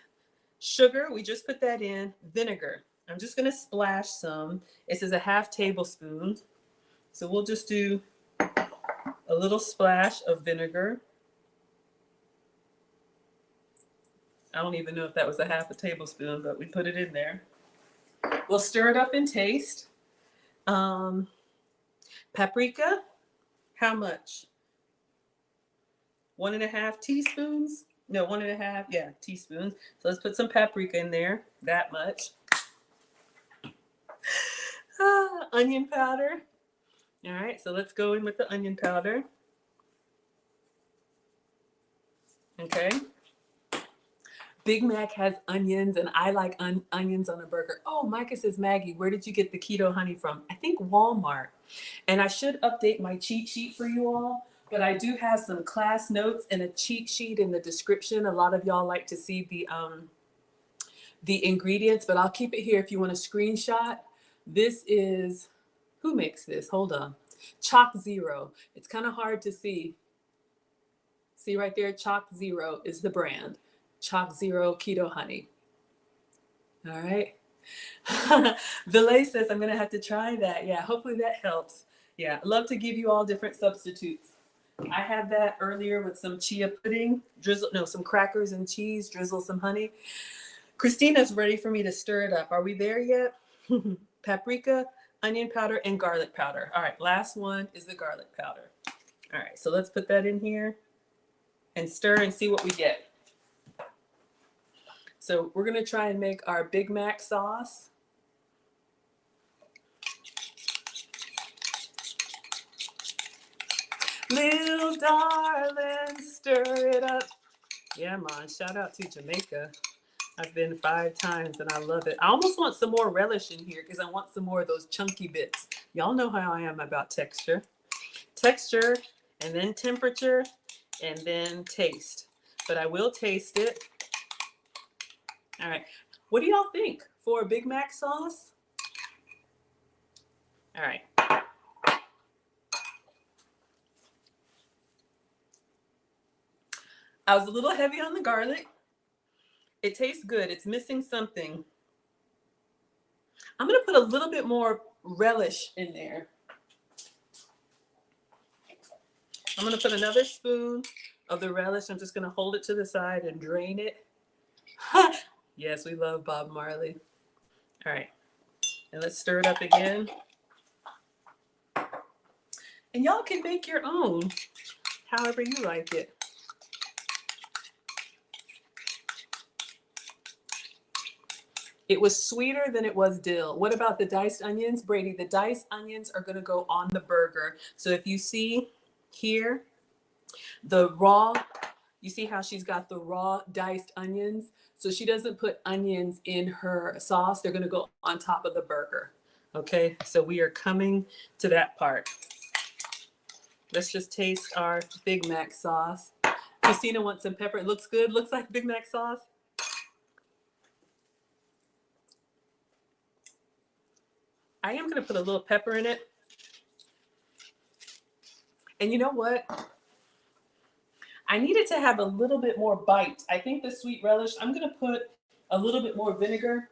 Sugar, we just put that in. Vinegar. I'm just going to splash some. It says a half tablespoon. So we'll just do a little splash of vinegar. I don't even know if that was a half a tablespoon, but we put it in there. We'll stir it up and taste. Paprika, how much? 1.5 teaspoons? No, 1.5, yeah, teaspoons. So let's put some paprika in there, that much. Onion powder. All right, so let's go in with the onion powder. Okay. Big Mac has onions, and I like onions on a burger. Oh, Micah says, Maggie, where did you get the keto honey from? I think Walmart. And I should update my cheat sheet for you all, but I do have some class notes and a cheat sheet in the description. A lot of y'all like to see the ingredients, but I'll keep it here if you want a screenshot. This is, who makes this? Hold on. Chalk Zero. It's kind of hard to see. See right there, Chalk Zero is the brand. Chalk Zero Keto Honey. All right. Vilay says, I'm going to have to try that. Yeah, hopefully that helps. Yeah, I love to give you all different substitutes. I had that earlier with some chia pudding, some crackers and cheese, drizzle some honey. Christina's ready for me to stir it up. Are we there yet? Paprika, onion powder, and garlic powder. All right, last one is the garlic powder. All right, so let's put that in here and stir and see what we get. So we're gonna try and make our Big Mac sauce. Little darling, stir it up. Yeah, man, shout out to Jamaica. I've been 5 times and I love it. I almost want some more relish in here because I want some more of those chunky bits. Y'all know how I am about texture. Texture, and then temperature, and then taste. But I will taste it. All right. What do y'all think for a Big Mac sauce? All right. I was a little heavy on the garlic. It tastes good. It's missing something. I'm going to put a little bit more relish in there. I'm going to put another spoon of the relish. I'm just going to hold it to the side and drain it. Yes, we love Bob Marley. All right. And let's stir it up again. And y'all can make your own, however you like it. It was sweeter than it was dill. What about the diced onions? Brady, the diced onions are going to go on the burger. So if you see here, the raw, you see how she's got the raw diced onions? So she doesn't put onions in her sauce. They're going to go on top of the burger. Okay, so we are coming to that part. Let's just taste our Big Mac sauce. Christina wants some pepper. It looks good. Looks like Big Mac sauce. I am going to put a little pepper in it. And you know what? I need it to have a little bit more bite. I think the sweet relish, I'm going to put a little bit more vinegar.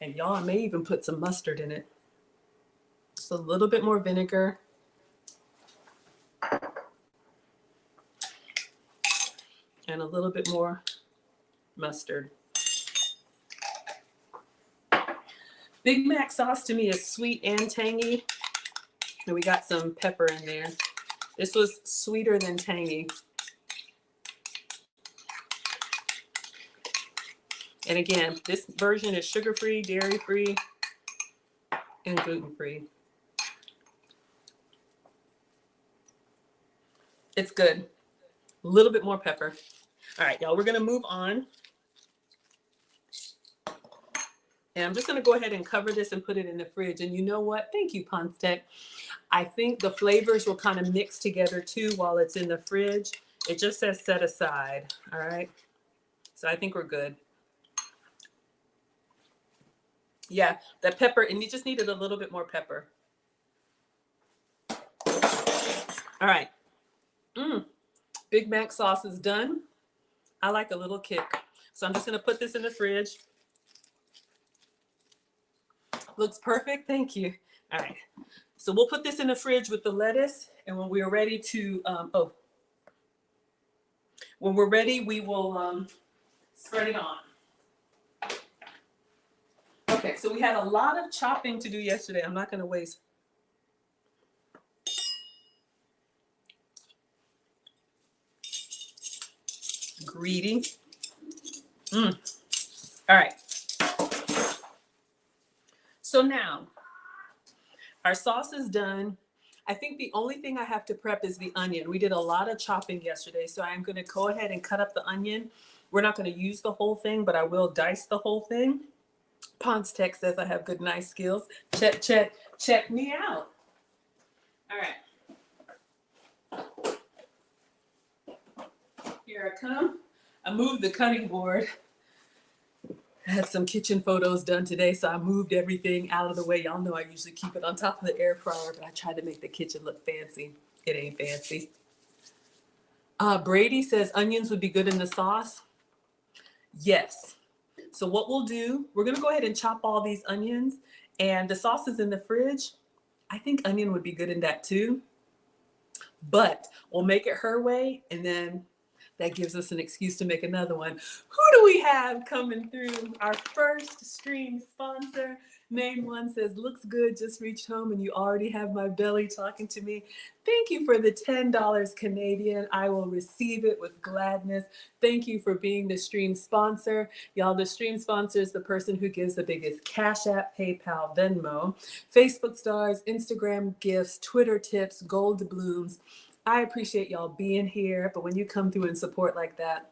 And y'all, I may even put some mustard in it. Just a little bit more vinegar. And a little bit more mustard. Big Mac sauce to me is sweet and tangy. And we got some pepper in there. This was sweeter than tangy. And again, this version is sugar-free, dairy-free, and gluten-free. It's good. A little bit more pepper. All right, y'all, we're going to move on. And I'm just going to go ahead and cover this and put it in the fridge. And you know what? Thank you, Ponstec. I think the flavors will kind of mix together too while it's in the fridge. It just says set aside. All right. So I think we're good. Yeah, that pepper, and you just needed a little bit more pepper. All right. Big Mac sauce is done. I like a little kick. So I'm just going to put this in the fridge. Looks perfect. Thank you. All right. So we'll put this in the fridge with the lettuce. And when we are ready to, when we're ready, we will spread it on. Okay, so we had a lot of chopping to do yesterday. I'm not going to waste. Greedy. All right. So now, Our sauce is done. I think the only thing I have to prep is the onion. We did a lot of chopping yesterday, so I'm going to go ahead and cut up the onion. We're not going to use the whole thing, but I will dice the whole thing. Ponce Tech says I have good knife skills. Check me out. All right. Here I come. I moved the cutting board. I had some kitchen photos done today, so I moved everything out of the way. Y'all know I usually keep it on top of the air fryer, but I tried to make the kitchen look fancy. It ain't fancy. Brady says onions would be good in the sauce. Yes. So what we'll do, we're gonna go ahead and chop all these onions, and the sauce is in the fridge. I think onion would be good in that too, but we'll make it her way, and then that gives us an excuse to make another one. Who do we have coming through? Our first stream sponsor. Main one says, looks good, just reached home and you already have my belly talking to me. Thank you for the $10 Canadian. I will receive it with gladness. Thank you for being the stream sponsor. Y'all, the stream sponsor is the person who gives the biggest Cash App, PayPal, Venmo, Facebook stars, Instagram gifts, Twitter tips, gold doubloons. I appreciate y'all being here, but when you come through and support like that,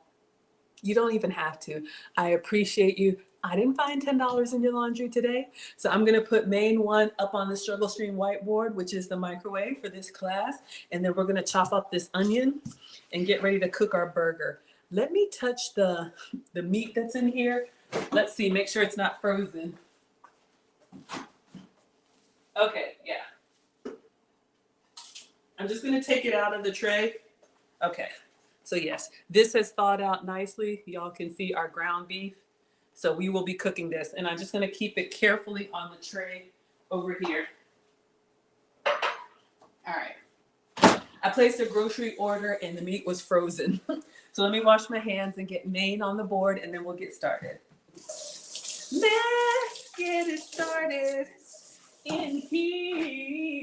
you don't even have to. I appreciate you. I didn't find $10 in your laundry today, so I'm gonna put main one up on the Struggle Stream whiteboard, which is the microwave for this class, and then we're gonna chop up this onion and get ready to cook our burger. Let me touch the meat that's in here. Let's see, make sure it's not frozen. Okay, yeah. I'm just gonna take it out of the tray. Okay, so yes, this has thawed out nicely. Y'all can see our ground beef. So we will be cooking this, and I'm just gonna keep it carefully on the tray over here. All right, I placed a grocery order and the meat was frozen. So let me wash my hands and get main on the board, and then we'll get started. Let's get it started in here.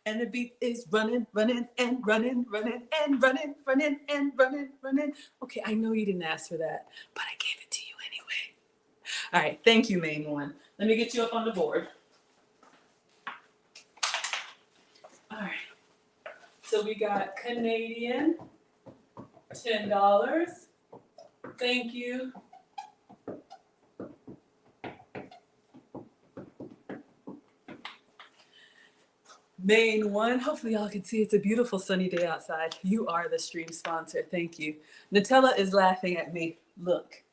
And the beat is running, running, and running, running, and running, running, and running, running. Okay, I know you didn't ask for that, but I gave it to you anyway. All right, thank you, main one. Let me get you up on the board. All right, so we got Canadian, $10. Thank you. Main one, hopefully y'all can see it's a beautiful sunny day outside. You are the stream sponsor, thank you. Nutella is laughing at me. Look,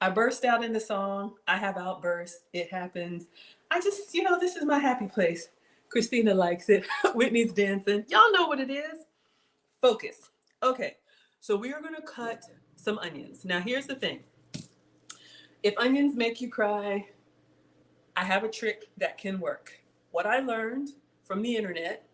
I burst out in the song. I have outbursts, it happens. I just, this is my happy place. Christina likes it. Whitney's dancing. Y'all know what it is. Focus. Okay, so we are gonna cut some onions. Now here's the thing. If onions make you cry, I have a trick that can work. What I learned from the internet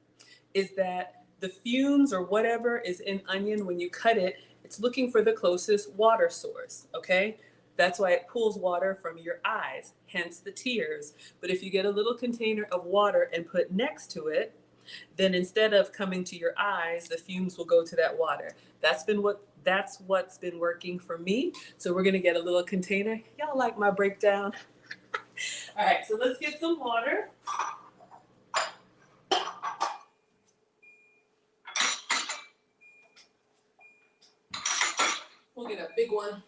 is that the fumes or whatever is in onion, when you cut it, it's looking for the closest water source, okay? That's why it pulls water from your eyes, hence the tears. But if you get a little container of water and put next to it, then instead of coming to your eyes, the fumes will go to that water. That's what's been working for me. So we're gonna get a little container. Y'all like my breakdown? All right, so let's get some water. We'll get a big one.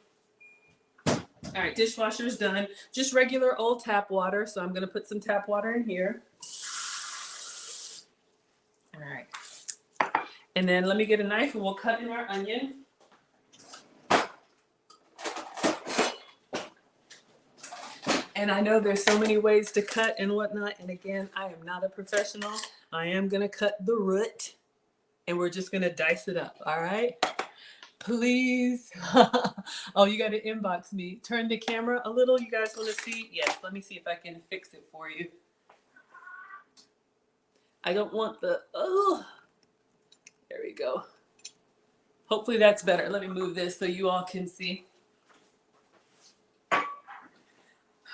All right, dishwasher's done. Just regular old tap water. So I'm gonna put some tap water in here. All right. And then let me get a knife and we'll cut in our onion. And I know there's so many ways to cut and whatnot. And again, I am not a professional. I am gonna cut the root and we're just gonna dice it up, all right? Please. Oh, you got to inbox me. Turn the camera a little. You guys want to see? Yes, let me see if I can fix it for you. I don't want the, oh, there we go. Hopefully that's better. Let me move this so you all can see.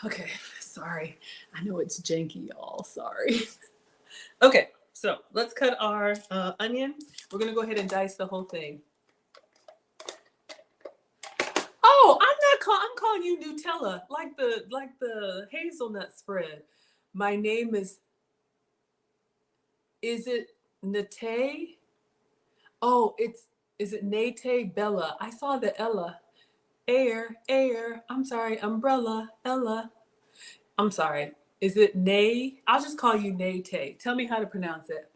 Okay, sorry. I know it's janky, y'all. Sorry. Okay, so let's cut our onion. We're going to go ahead and dice the whole thing. Oh, I'm calling you Nutella, like the hazelnut spread. My name is it Nate? Oh, is it Nate Bella? I saw the Ella. Air. I'm sorry, umbrella, Ella. I'm sorry. Is it Nay? I'll just call you Nate. Tell me how to pronounce it.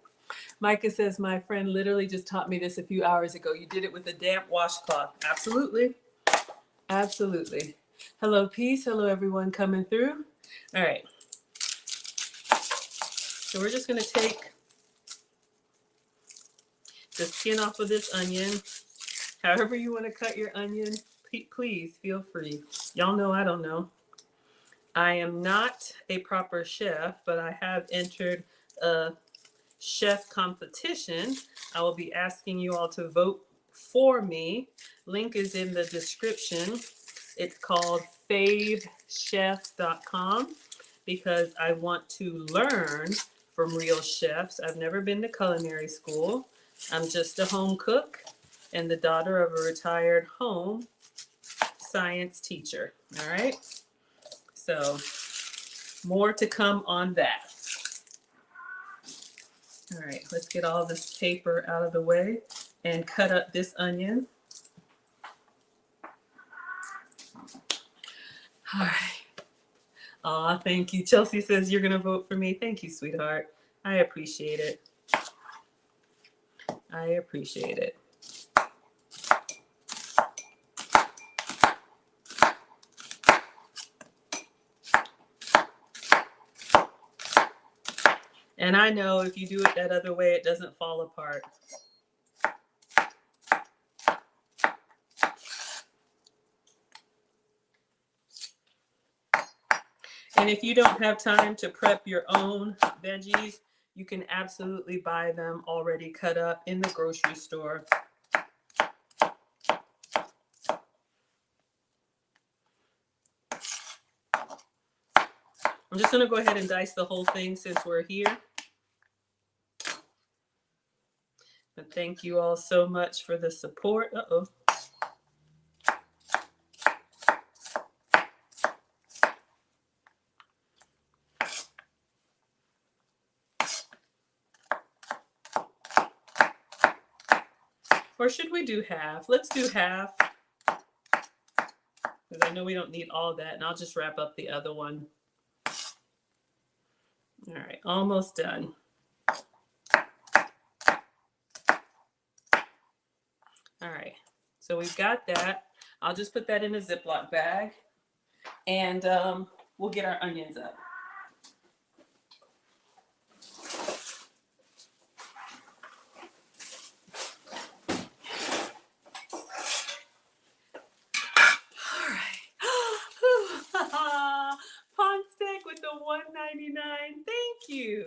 Micah says, my friend literally just taught me this a few hours ago. You did it with a damp washcloth. Absolutely. Absolutely. Hello, peace. Hello, everyone coming through. All right. So we're just going to take the skin off of this onion. However you want to cut your onion, please feel free. Y'all know I don't know. I am not a proper chef, but I have entered a chef competition. I will be asking you all to vote for me. Link is in the description. It's called favechef.com because I want to learn from real chefs. I've never been to culinary school. I'm just a home cook and the daughter of a retired home science teacher. All right. So more to come on that. All right, let's get all this paper out of the way and cut up this onion. All right. Aw, thank you. Chelsea says you're going to vote for me. Thank you, sweetheart. I appreciate it. I appreciate it. And I know if you do it that other way, it doesn't fall apart. And if you don't have time to prep your own veggies, you can absolutely buy them already cut up in the grocery store. I'm just going to go ahead and dice the whole thing since we're here. But thank you all so much for the support. Uh-oh. Or should we do half? Let's do half. Because I know we don't need all that. And I'll just wrap up the other one. All right, almost done. All right, so we've got that. I'll just put that in a Ziploc bag. And we'll get our onions up. Pond steak with the $1.99. Thank you.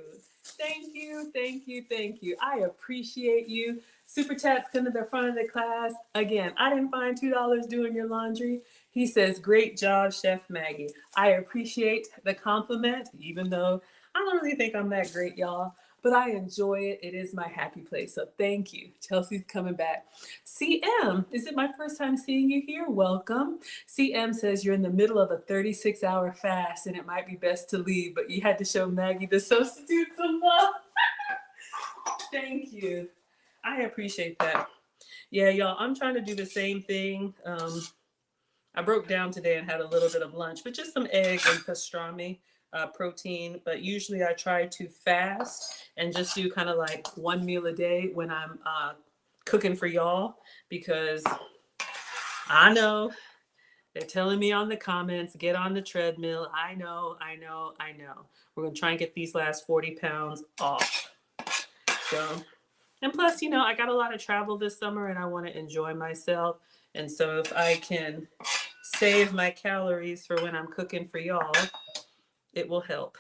Thank you. I appreciate you. Super chats come to the front of the class. Again, I didn't find $2 doing your laundry. He says, great job, Chef Maggie. I appreciate the compliment, even though I don't really think I'm that great, y'all. But I enjoy it. It is my happy place. So thank you. Chelsea's coming back. CM, is it my first time seeing you here? Welcome. CM says you're in the middle of a 36-hour fast and it might be best to leave, but you had to show Maggie the substitute some love. Thank you. I appreciate that. Yeah, y'all, I'm trying to do the same thing. I broke down today and had a little bit of lunch, but just some egg and pastrami. Protein, but usually I try to fast and just do kind of like one meal a day when I'm cooking for y'all, because I know they're telling me on the comments, get on the treadmill. I know. We're going to try and get these last 40 pounds off. So, and plus, you know, I got a lot of travel this summer and I want to enjoy myself. And so if I can save my calories for when I'm cooking for y'all, it will help.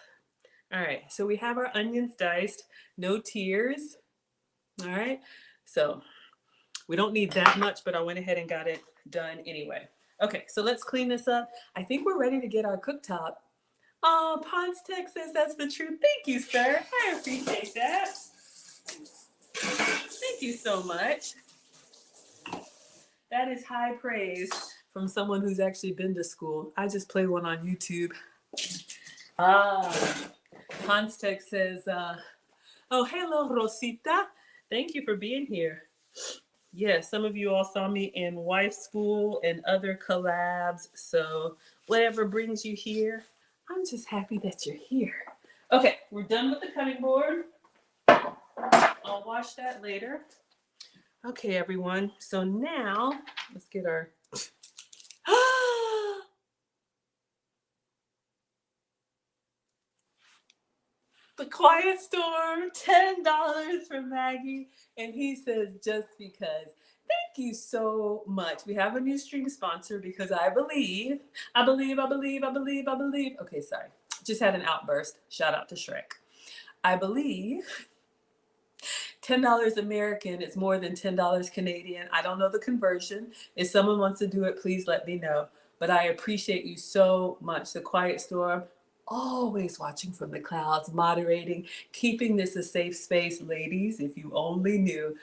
All right, so we have our onions diced, no tears. All right, so we don't need that much, but I went ahead and got it done anyway. Okay, so let's clean this up. I think we're ready to get our cooktop. Oh, Ponce Texas, that's the truth. Thank you, sir. I appreciate that. Thank you so much. That is high praise from someone who's actually been to school. I just play one on YouTube. Hanstech says, oh, hello, Rosita. Thank you for being here. Yes, some of you all saw me in Wife School and other collabs. So whatever brings you here, I'm just happy that you're here. Okay, we're done with the cutting board. I'll wash that later. Okay, everyone. So now let's get our. The Quiet Storm, $10 for Maggie. And he says, just because. Thank you so much. We have a new stream sponsor because I believe. Okay, sorry. Just had an outburst. Shout out to Shrek. I believe $10 American is more than $10 Canadian. I don't know the conversion. If someone wants to do it, please let me know. But I appreciate you so much. The Quiet Storm, always watching from the clouds, moderating, keeping this a safe space. Ladies, if you only knew,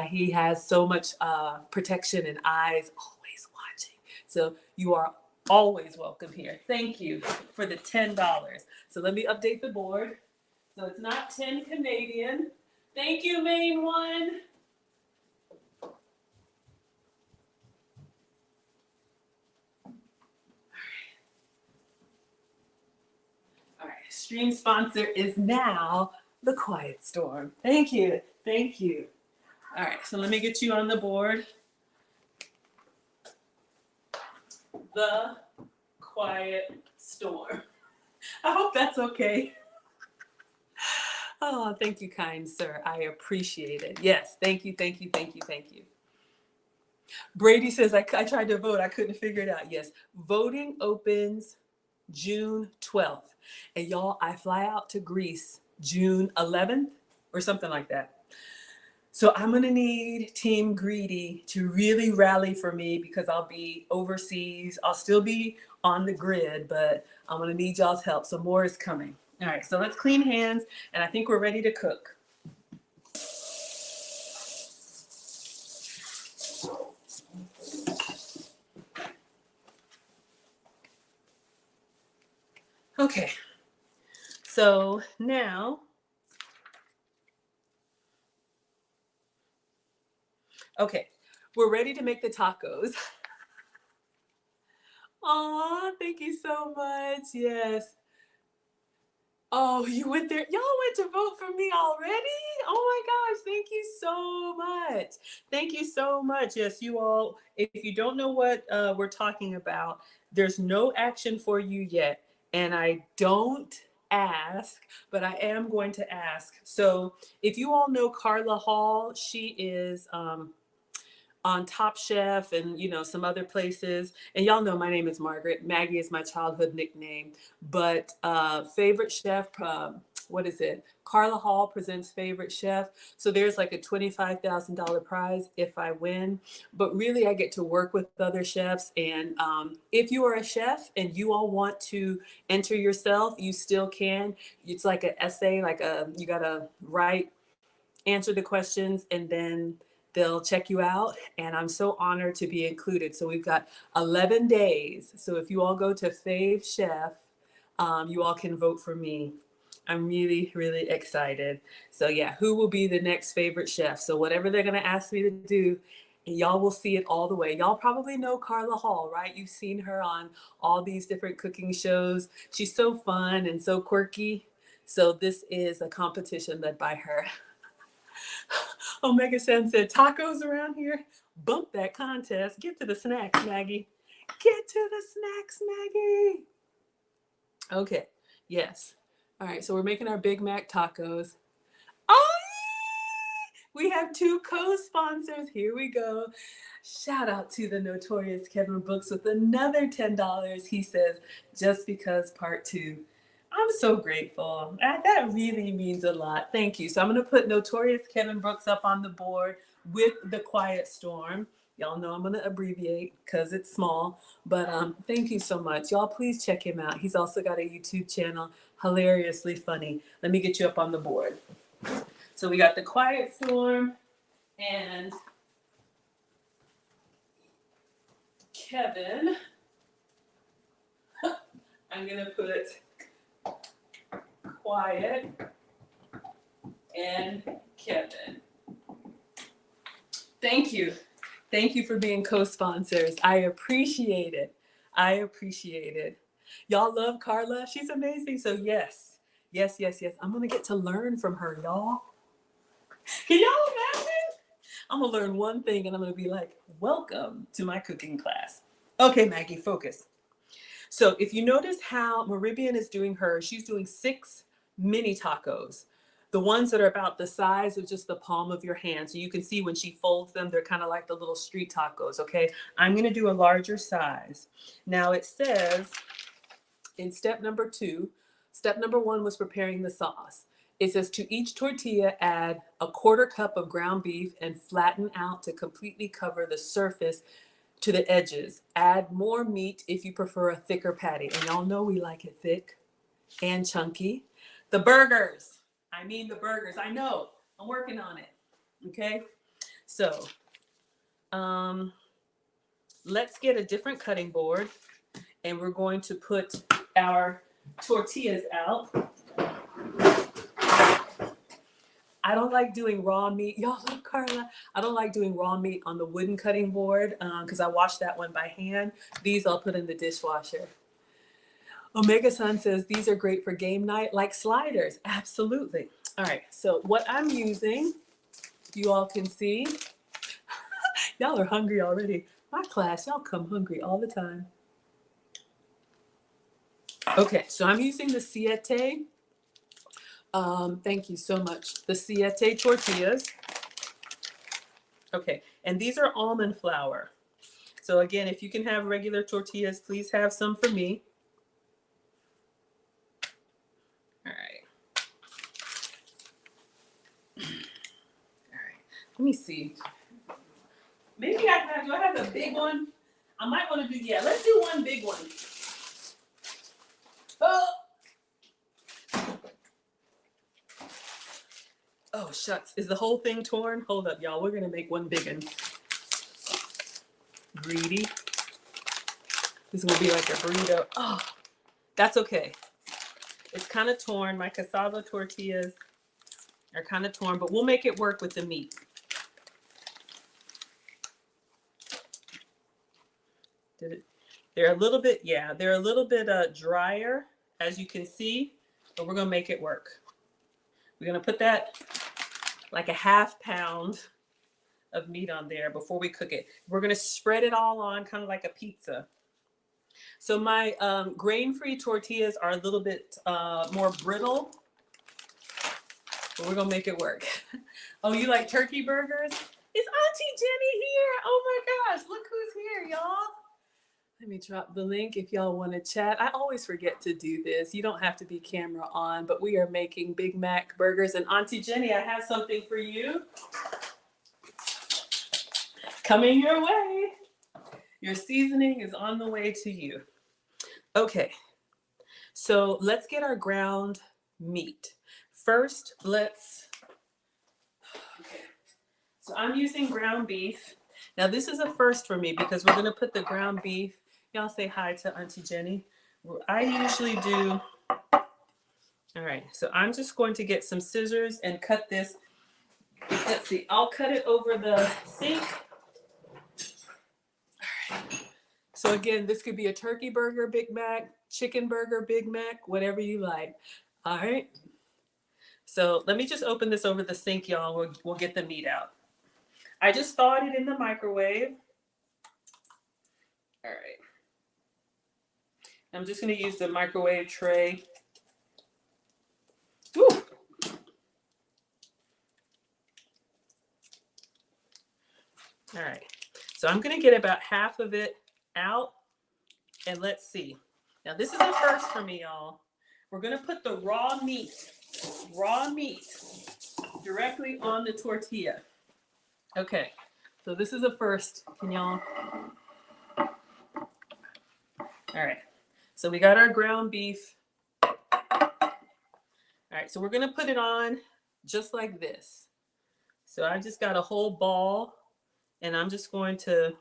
he has so much protection and eyes, always watching. So you are always welcome here. Thank you for the $10. So let me update the board. So it's not 10 Canadian. Thank you, main one. All right, stream sponsor is now the Quiet Storm. Thank you. Thank you. All right, so let me get you on the board. The Quiet Storm. I hope that's okay. Oh, thank you, kind sir. I appreciate it. Yes, thank you, thank you, thank you, thank you. Brady says, I tried to vote. I couldn't figure it out. Yes, voting opens June 12th. And y'all, I fly out to Greece June 11th or something like that. So I'm going to need Team Greedy to really rally for me because I'll be overseas. I'll still be on the grid, but I'm going to need y'all's help. So more is coming. All right, so let's clean hands, and I think we're ready to cook. Okay, so now, okay, we're ready to make the tacos. Aw, thank you so much. Yes. Oh, you went there. Y'all went to vote for me already? Oh my gosh, thank you so much. Thank you so much. Yes, you all, if you don't know what we're talking about, there's no action for you yet. And I don't ask, but I am going to ask. So if you all know Carla Hall, she is on Top Chef and some other places. And y'all know my name is Margaret. Maggie is my childhood nickname. But favorite chef, what is it? Carla Hall presents favorite chef. So there's like a $25,000 prize if I win. But really, I get to work with other chefs. And if you are a chef and you all want to enter yourself, you still can. It's like an essay, you got to write, answer the questions, and then they'll check you out. And I'm so honored to be included. So we've got 11 days. So if you all go to Fave Chef, you all can vote for me. I'm really, really excited. So yeah, who will be the next favorite chef? So whatever they're going to ask me to do, y'all will see it all the way. Y'all probably know Carla Hall, right? You've seen her on all these different cooking shows. She's so fun and so quirky. So this is a competition led by her. Omega Sen said, tacos around here? Bump that contest. Get to the snacks, Maggie. Get to the snacks, Maggie. Okay, yes. All right, so we're making our Big Mac tacos. Oh, we have 2 co-sponsors. Here we go. Shout out to the notorious Kevin Brooks with another $10. He says, just because part 2. I'm so grateful. That really means a lot. Thank you. So I'm going to put Notorious Kevin Brooks up on the board with The Quiet Storm. Y'all know I'm going to abbreviate because it's small. But thank you so much. Y'all, please check him out. He's also got a YouTube channel, hilariously funny. Let me get you up on the board. So we got The Quiet Storm and Kevin. I'm going to put quiet and Kevin. Thank you. Thank you for being co-sponsors. I appreciate it. I appreciate it. Y'all love Carla. She's amazing. So yes, yes, yes, yes. I'm going to get to learn from her, y'all. Can y'all imagine? I'm going to learn one thing and I'm going to be like, welcome to my cooking class. Okay, Maggie, focus. So if you notice how Meribian is doing hers, she's doing 6 mini tacos. The ones that are about the size of just the palm of your hand. So you can see when she folds them, they're kind of like the little street tacos, okay? I'm gonna do a larger size. Now it says in step number 2, step number 1 was preparing the sauce. It says to each tortilla, add a 1/4 cup of ground beef and flatten out to completely cover the surface to the edges. Add more meat if you prefer a thicker patty. And y'all know we like it thick and chunky. The burgers. I know. I'm working on it. Okay? So, let's get a different cutting board and we're going to put our tortillas out. I don't like doing raw meat. Y'all love Carla. I don't like doing raw meat on the wooden cutting board because I wash that one by hand. These I'll put in the dishwasher. Omega Sun says these are great for game night, like sliders. Absolutely. All right, so what I'm using, you all can see. Y'all are hungry already. My class, y'all come hungry all the time. Okay, so I'm using the Siete. Thank you so much. The Siete tortillas. Okay, and these are almond flour. So again, if you can have regular tortillas, please have some for me. All right. All right. Let me see. Maybe do I have a big one? I might want to do, yeah, let's do one big one. Oh, shucks. Is the whole thing torn? Hold up, y'all. We're going to make one big one. Greedy. This is going to be like a burrito. Oh, that's okay. It's kind of torn. My cassava tortillas are kind of torn, but we'll make it work with the meat. They're a little bit, yeah, they're a little bit drier, as you can see, but we're going to make it work. We're going to put that like a 1/2 pound of meat on there before we cook it. We're going to spread it all on kind of like a pizza. So my grain-free tortillas are a little bit more brittle, but we're going to make it work. Oh, you like turkey burgers? Is Auntie Jenny here? Oh my gosh, look who's here, y'all. Let me drop the link if y'all want to chat. I always forget to do this. You don't have to be camera on, but we are making Big Mac burgers. And Auntie Jenny, I have something for you. Coming your way. Your seasoning is on the way to you. Okay, so let's get our ground meat. First, okay. So I'm using ground beef. Now this is a first for me because we're gonna put the ground beef. Y'all say hi to Auntie Jenny. I usually do. All right, so I'm just going to get some scissors and cut this. Let's see, I'll cut it over the sink. All right. So again, this could be a turkey burger Big Mac, chicken burger Big Mac, whatever you like. All right. So let me just open this over the sink, y'all. We'll get the meat out. I just thawed it in the microwave. All right. I'm just going to use the microwave tray. Woo. All right. So I'm going to get about half of it out. And let's see. Now this is a first for me, y'all. We're going to put the raw meat directly on the tortilla. Okay. So this is a first. Can y'all? All right. So we got our ground beef. All right, so we're gonna put it on just like this. So I just got a whole ball and I'm just going to,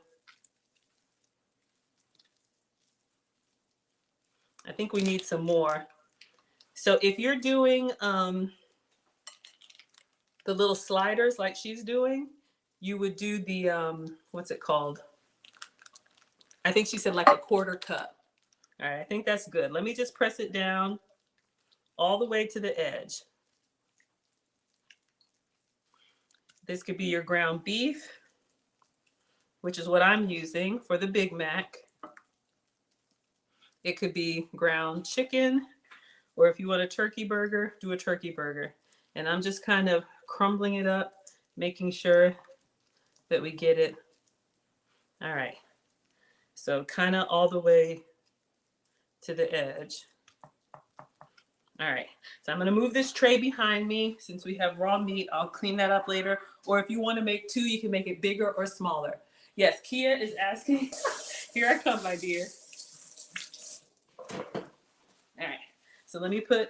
I think we need some more. So if you're doing the little sliders like she's doing, you would do the what's it called? I think she said like a quarter cup. All right, I think that's good. Let me just press it down all the way to the edge. This could be your ground beef, which is what I'm using for the Big Mac. It could be ground chicken, or if you want a turkey burger, do a turkey burger. And I'm just kind of crumbling it up, making sure that we get it. All right. So kind of all the way to the edge. All right, so I'm gonna move this tray behind me. Since we have raw meat, I'll clean that up later. Or if you wanna make two, you can make it bigger or smaller. Yes, Kia is asking. Here I come, my dear. All right, so let me put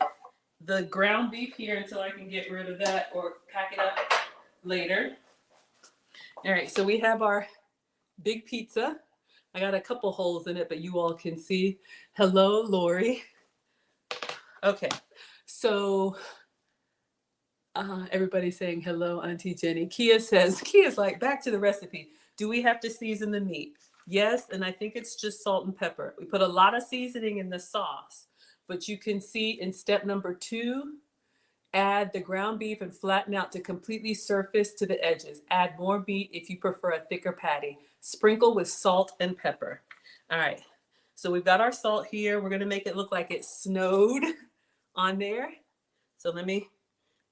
the ground beef here until I can get rid of that or pack it up later. All right, so we have our big pizza. I got a couple holes in it, but you all can see. Hello, Lori. Okay, so everybody's saying hello, Auntie Jenny. Kia's like, back to the recipe. Do we have to season the meat? Yes, and I think it's just salt and pepper. We put a lot of seasoning in the sauce, but you can see in step number 2, add the ground beef and flatten out to completely surface to the edges. Add more meat if you prefer a thicker patty. Sprinkle with salt and pepper. All right, so we've got our salt here. We're gonna make it look like it snowed on there. So let me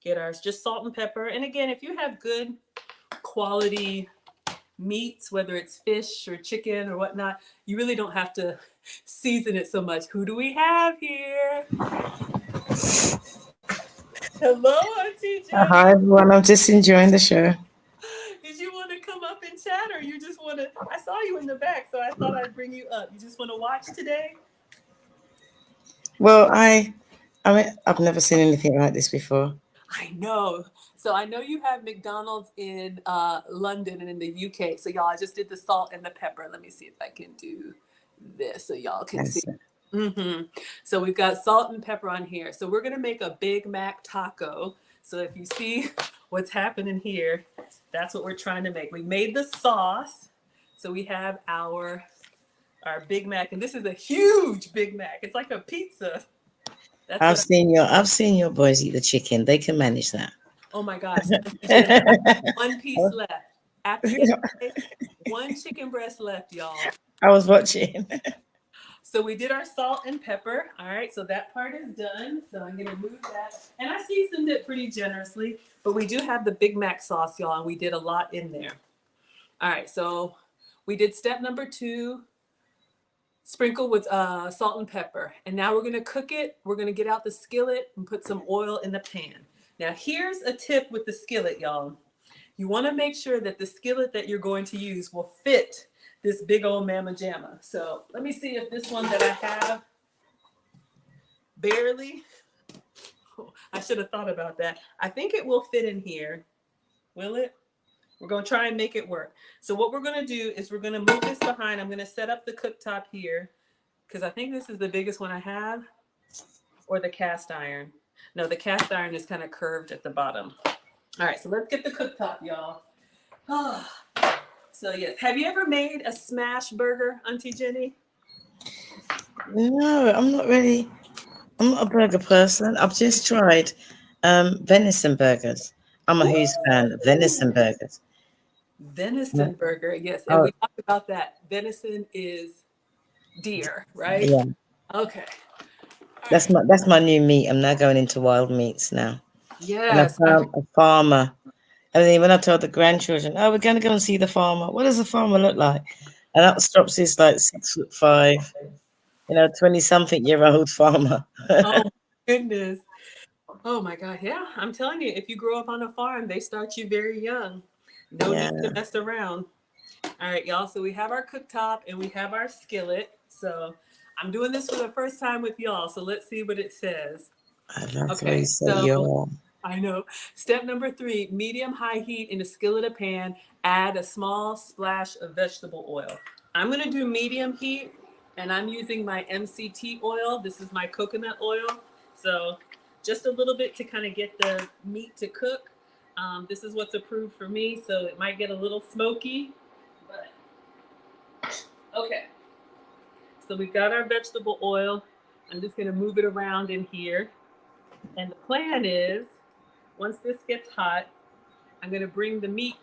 get ours, just salt and pepper. And again, if you have good quality meats, whether it's fish or chicken or whatnot, you really don't have to season it so much. Who do we have here? Hello, Auntie Jenny. Hi everyone, I'm just enjoying the show. Did you want to come up and chat, or you just want to? I saw you in the back, so I thought I'd bring you up. You just want to watch today? Well, I mean, I've never seen anything like this before. I know. So I know you have McDonald's in London and in the UK. So y'all, I just did the salt and the pepper. Let me see if I can do this so y'all can see. Yes. So we've got salt and pepper on here. So we're gonna make a Big Mac taco. So if you see what's happening here, that's what we're trying to make. We made the sauce. So we have our Big Mac, and this is a huge Big Mac. It's like a pizza. That's what I've seen your boys eat the chicken. They can manage that. oh my gosh. Jenny, one piece left. After yesterday, one chicken breast left, y'all. I was watching. So we did our salt and pepper. All right, so that part is done. So I'm gonna move that. And I seasoned it pretty generously, but we do have the Big Mac sauce, y'all, and we did a lot in there. All right, so we did step number 2, sprinkle with salt and pepper. And now we're gonna cook it. We're gonna get out the skillet and put some oil in the pan. Now here's a tip with the skillet, y'all. You wanna make sure that the skillet that you're going to use will fit this big old mamma jamma. So let me see if this one that I have barely, I should have thought about that. I think it will fit in here. Will it? We're gonna try and make it work. So what we're gonna do is we're gonna move this behind. I'm gonna set up the cooktop here because I think this is the biggest one I have, or the cast iron. No, the cast iron is kind of curved at the bottom. All right, so let's get the cooktop, y'all. So yes, have you ever made a smash burger, Auntie Jenny? No, I'm not really. I'm not a burger person. I've just tried venison burgers. I'm a Who's fan. Venison Ooh, burgers. venison burger, yes. And Oh, we talked about that. Venison is deer, right? yeah. Okay. All That's right. my new meat. I'm now going into wild meats now. And I Yes. found a farmer. And then when I told the grandchildren, "Oh, we're going to go and see the farmer," what does the farmer look like? And that stops is like 6'5", 20-something-year-old farmer. Oh my goodness. Oh my God. Yeah, I'm telling you, if you grow up on a farm, they start you very young. No Yeah, need to mess around. All right, y'all. So we have our cooktop and we have our skillet. So I'm doing this for the first time with y'all. So let's see what it says. I love the way you Okay, say so your. I know. Step number 3, medium high heat in a skillet or pan. Add a small splash of vegetable oil. I'm going to do medium heat, and I'm using my MCT oil. This is my coconut oil. So just a little bit to kind of get the meat to cook. This is what's approved for me, so it might get a little smoky, but okay. So we've got our vegetable oil. I'm just gonna move it around in here. And the plan is, once this gets hot, I'm gonna bring the meat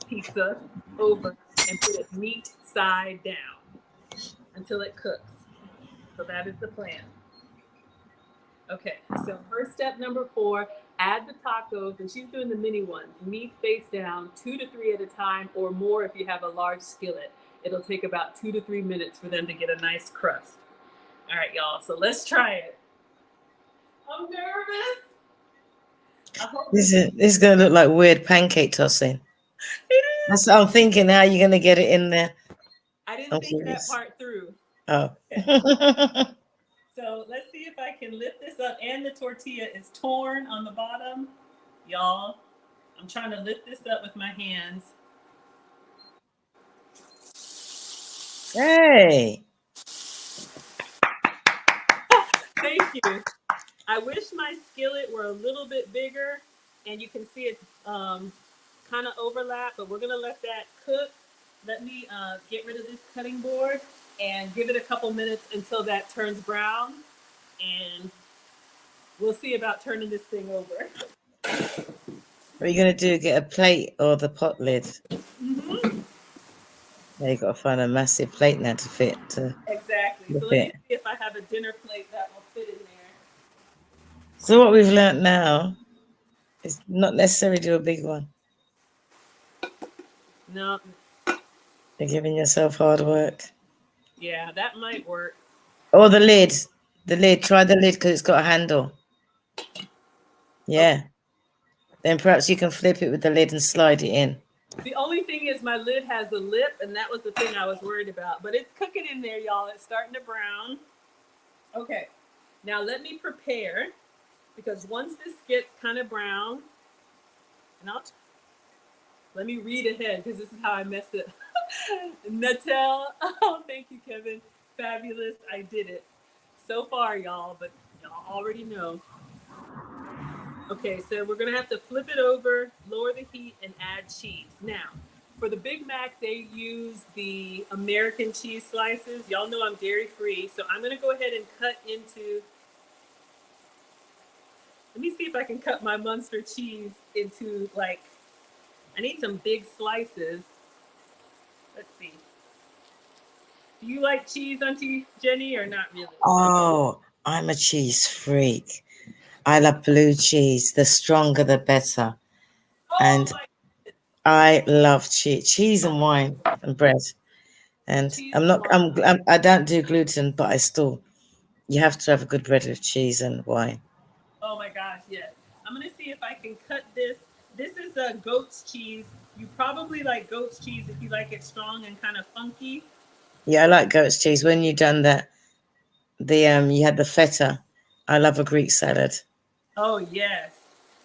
pizza over and put it meat side down until it cooks. So that is the plan. Okay, so first step number 4, add the tacos, and she's doing the mini ones, meat face down, 2 to 3 at a time, or more if you have a large skillet. It'll take about 2 to 3 minutes for them to get a nice crust. All right, y'all, so let's try it. I'm nervous. This is going to look like weird pancake tossing. It is. That's what I'm thinking. How are you going to get it in there? I didn't think that part through. Oh. So let's see if I can lift this up. And the tortilla is torn on the bottom. Y'all, I'm trying to lift this up with my hands. Hey. Thank you. I wish my skillet were a little bit bigger, and you can see it's kind of overlap, but we're going to let that cook. Let me get rid of this cutting board and give it a couple minutes until that turns brown, and we'll see about turning this thing over. What are you going to do? Get a plate or the pot lid? Mm-hmm. Now you've got to find a massive plate now to fit. Exactly. So let me see if I have a dinner plate that will fit in there. So what we've learned now is not necessarily do a big one. No. You're giving yourself hard work. Yeah, that might work. Or the lid. The lid. Try the lid because it's got a handle. Yeah. Okay. Then perhaps you can flip it with the lid and slide it in. The only thing is my lid has a lip, and that was the thing I was worried about. But it's cooking in there, y'all. It's starting to brown. Okay. Now let me prepare, because once this gets kind of brown, and let me read ahead, because this is how I messed it. Natel. Oh, thank you, Kevin. Fabulous. I did it. So far, y'all, but y'all already know. Okay, so we're gonna have to flip it over, lower the heat, and add cheese. Now, for the Big Mac, they use the American cheese slices. Y'all know I'm dairy free, so I'm gonna go ahead and cut into. Let me see if I can cut my Munster cheese into, like, I need some big slices. Let's see. Do you like cheese, Auntie Jenny, or not really? Oh, I'm a cheese freak. I love blue cheese. The stronger, the better. Oh, and I love cheese and wine and bread. And I don't do gluten, but you have to have a good bread with cheese and wine. Oh my gosh, yes. I'm gonna see if I can cut this. This is a goat's cheese. You probably like goat's cheese if you like it strong and kind of funky. Yeah, I like goat's cheese. When you done that, you had the feta. I love a Greek salad. Oh yes.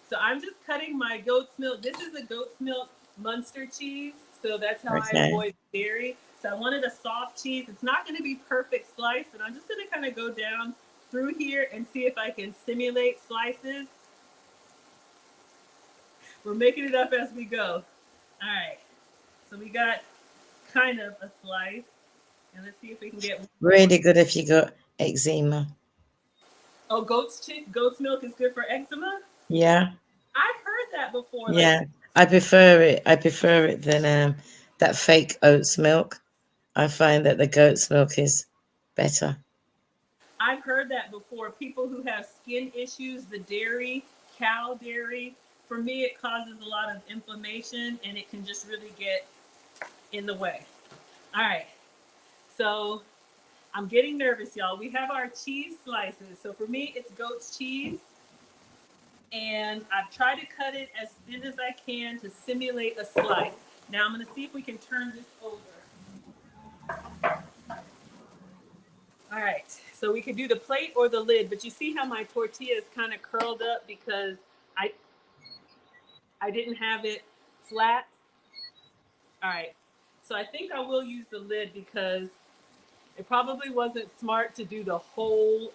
So I'm just cutting my goat's milk. This is a goat's milk Munster cheese, so that's how I avoid dairy. So I wanted a soft cheese. It's not going to be perfect slice, and I'm just going to kind of go down through here and see if I can simulate slices. We're making it up as we go. All right. So we got kind of a slice, and let's see if we can get really good if you got eczema. Oh, goat's milk is good for eczema? Yeah. I've heard that before. Yeah, like, I prefer it than that fake oat's milk. I find that the goat's milk is better. I've heard that before. People who have skin issues, the dairy, cow dairy, for me, it causes a lot of inflammation, and it can just really get in the way. All right. So I'm getting nervous, y'all. We have our cheese slices. So for me, it's goat's cheese. And I've tried to cut it as thin as I can to simulate a slice. Now I'm going to see if we can turn this over. All right, so we could do the plate or the lid, but you see how my tortilla is kind of curled up because I didn't have it flat. All right, so I think I will use the lid because it probably wasn't smart to do the whole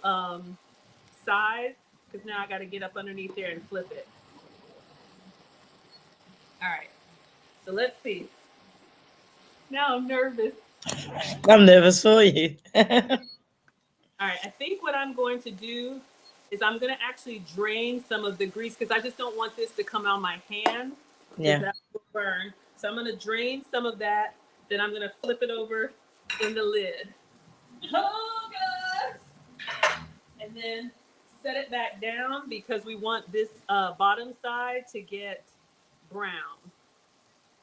size. because now I got to get up underneath there and flip it. All right. So let's see. Now I'm nervous. I'm nervous for you. All right, I think what I'm going to do is I'm going to actually drain some of the grease because I just don't want this to come out my hand because Yeah. that will burn. So I'm going to drain some of that. Then I'm going to flip it over in the lid. Oh, gosh. And then set it back down because we want this bottom side to get brown.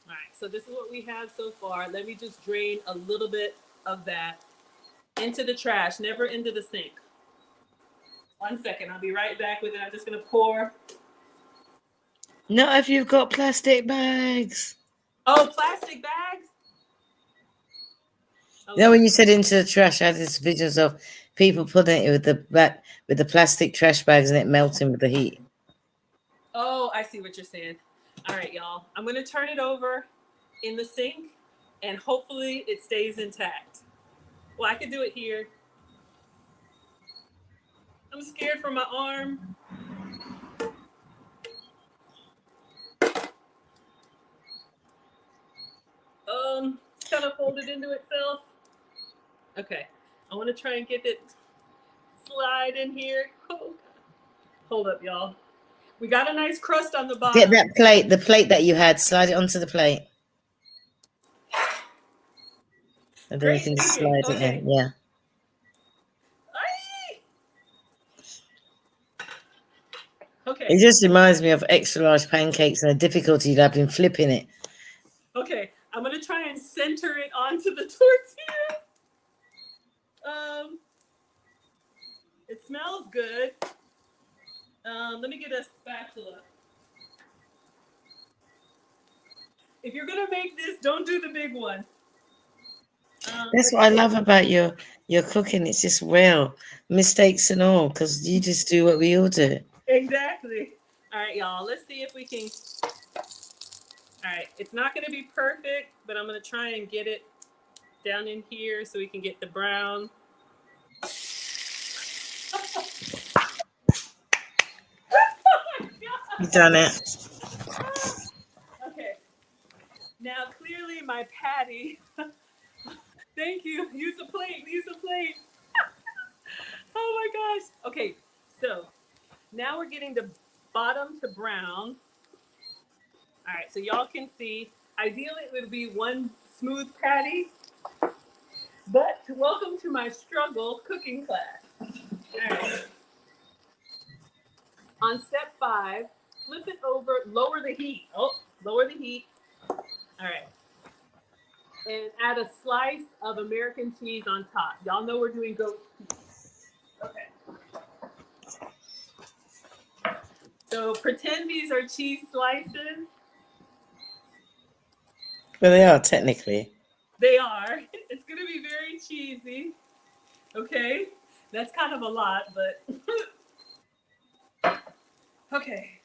All right, so this is what we have so far. Let me just drain a little bit of that into the trash, never into the sink. 1 second, I'll be right back with it. I'm just gonna pour. Not if you've got plastic bags. Oh, plastic bags. You know, when you said into the trash, I had this visions of people putting it with the plastic trash bags and it melting with the heat. Oh, I see what you're saying. All right, y'all. I'm gonna turn it over in the sink, and hopefully it stays intact. Well, I could do it here. I'm scared for my arm. It's kind of folded into itself. Okay, I want to try and get it slide in here. Oh, hold up, y'all. We got a nice crust on the bottom. Get that plate, the plate that you had, slide it onto the plate. And then you can just slide it in. Yeah. Okay. It just reminds me of extra large pancakes and the difficulty you'd have in flipping it. Okay, I'm gonna try and center it onto the tortilla. It smells good. Let me get a spatula. If you're gonna make this, don't do the big one. That's what I love about your cooking. It's just real, mistakes and all, because you just do what we all do. Exactly. All right, y'all. Let's see if we can. All right, it's not gonna be perfect, but I'm gonna try and get it down in here so we can get the brown. You've done it. Okay. Now, clearly, my patty. Thank you. Use a plate. Use a plate. Oh my gosh. Okay, so now we're getting the bottom to brown. All right, so y'all can see. Ideally, it would be one smooth patty. But welcome to my struggle cooking class. All right. On step 5, flip it over, lower the heat. Oh, lower the heat. All right. And add a slice of American cheese on top. Y'all know we're doing goat cheese. Okay. So pretend these are cheese slices. Well, they are technically. They are. It's going to be very cheesy. Okay. That's kind of a lot, but. Okay.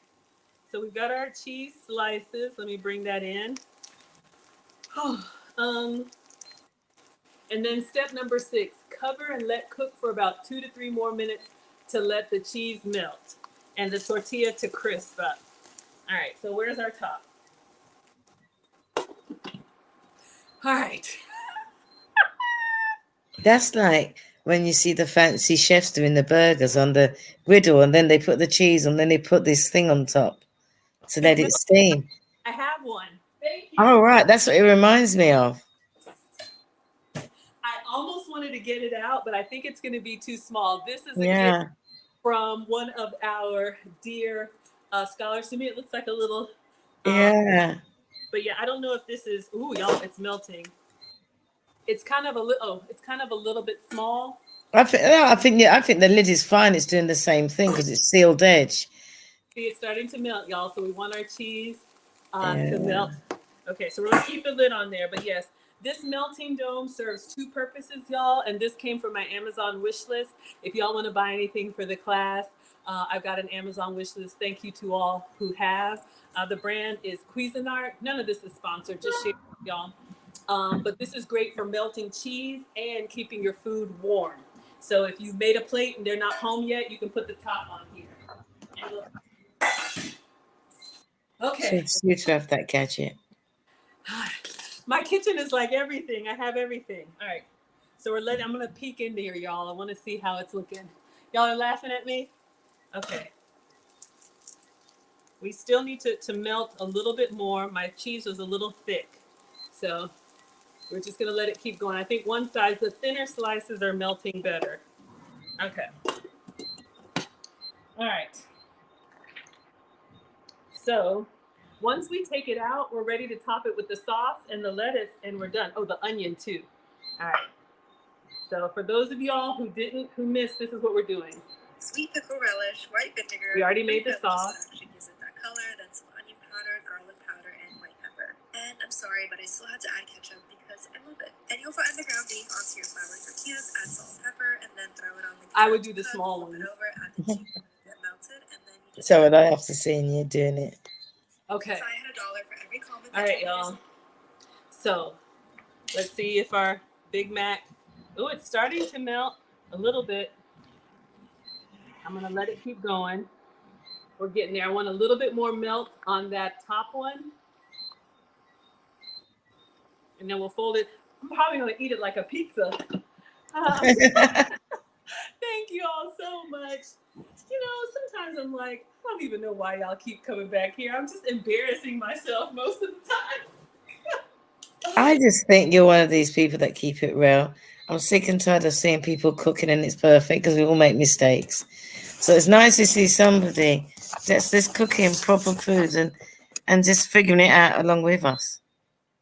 So we've got our cheese slices. Let me bring that in. And then step number 6, cover and let cook for about 2 to 3 more minutes to let the cheese melt and the tortilla to crisp up. All right, so where's our top? All right. That's like when you see the fancy chefs doing the burgers on the griddle and then they put the cheese and then they put this thing on top to let it steam. I have one. Thank you. Oh, right. That's what it reminds me of. I almost wanted to get it out, but I think it's going to be too small. This is a gift from one of our dear scholars. To me, it looks like a little. Yeah. But yeah, I don't know if this is. Ooh, y'all, it's melting. It's kind of a little. Oh, it's kind of a little bit small. I think the lid is fine. It's doing the same thing because it's sealed edge. See, it's starting to melt, y'all. So we want our cheese to melt. Okay, so we're gonna keep the lid on there. But yes, this melting dome serves 2 purposes, y'all. And this came from my Amazon wish list. If y'all want to buy anything for the class, I've got an Amazon wish list. Thank you to all who have. The brand is Cuisinart. None of this is sponsored. Just share, y'all. But this is great for melting cheese and keeping your food warm. So if you made a plate and they're not home yet, you can put the top on here. Okay. It's you to have that gadget. My kitchen is like everything. I have everything. All right. So I'm gonna peek in there, y'all. I want to see how it's looking. Y'all are laughing at me? Okay. We still need to melt a little bit more. My cheese was a little thick. So we're just gonna let it keep going. I think one side, the thinner slices are melting better. Okay. All right. So once we take it out, we're ready to top it with the sauce and the lettuce, and we're done. Oh, the onion too. All right. So for those of y'all who missed, this is what we're doing. Sweet pickle relish, white vinegar. We already made the sauce. Actually gives it that color. Then some onion powder, garlic powder, and white pepper. And I'm sorry, but I still had to add ketchup because I love it. And you'll flatten the ground beef onto your flour tortillas, add salt and pepper, and then throw it on the. I would do the small ones. It over, add the cheese, get melted, and then you just. So would I after seeing you doing it. Okay. So I had $1 for every comment. All right, y'all. So let's see if our Big Mac. Oh, it's starting to melt a little bit. I'm gonna let it keep going. We're getting there. I want a little bit more melt on that top one. And then we'll fold it. I'm probably gonna eat it like a pizza. Thank you all so much. You know, sometimes I'm like, I don't even know why y'all keep coming back here. I'm just embarrassing myself most of the time. I just think you're one of these people that keep it real. I'm sick and tired of seeing people cooking and it's perfect because we all make mistakes. So it's nice to see somebody that's just cooking proper foods and just figuring it out along with us.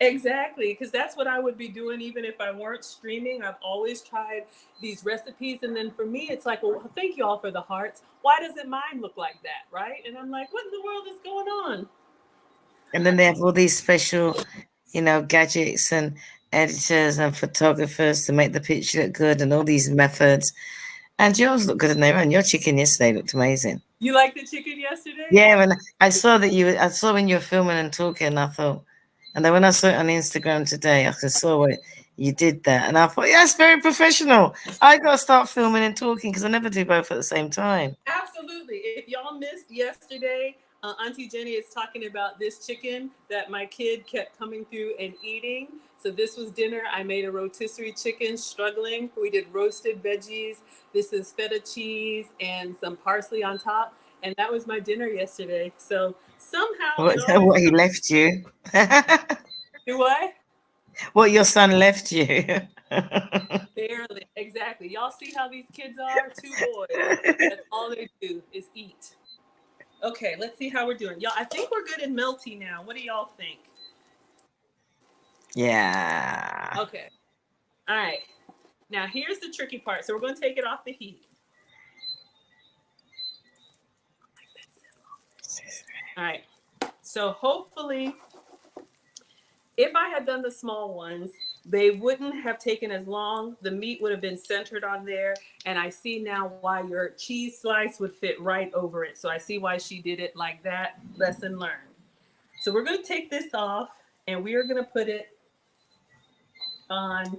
Exactly, because that's what I would be doing even if I weren't streaming. I've always tried these recipes, and then for me, it's like, well, thank you all for the hearts. Why doesn't mine look like that, right? And I'm like, what in the world is going on? And then they have all these special, gadgets and editors and photographers to make the picture look good and all these methods. And yours look good in there, and your chicken yesterday looked amazing. You liked the chicken yesterday? Yeah, and I saw when you were filming and talking, I thought, and then when I saw it on Instagram today, I saw what you did that, and I thought, yeah, that's very professional. I got to start filming and talking because I never do both at the same time. Absolutely. If y'all missed yesterday, Auntie Jenny is talking about this chicken that my kid kept coming through and eating. So this was dinner. I made a rotisserie chicken, struggling. We did roasted veggies. This is feta cheese and some parsley on top. And that was my dinner yesterday. So somehow what he left you. Do what? What your son left you. Barely. Exactly. Y'all see how these kids are? 2 boys. That's all they do is eat. Okay, let's see how we're doing. Y'all, I think we're good and melty now. What do y'all think? Yeah. Okay. All right. Now here's the tricky part. So we're going to take it off the heat. All right. So hopefully, if I had done the small ones, they wouldn't have taken as long. The meat would have been centered on there. And I see now why your cheese slice would fit right over it. So I see why she did it like that. Lesson learned. So we're going to take this off and we are going to put it on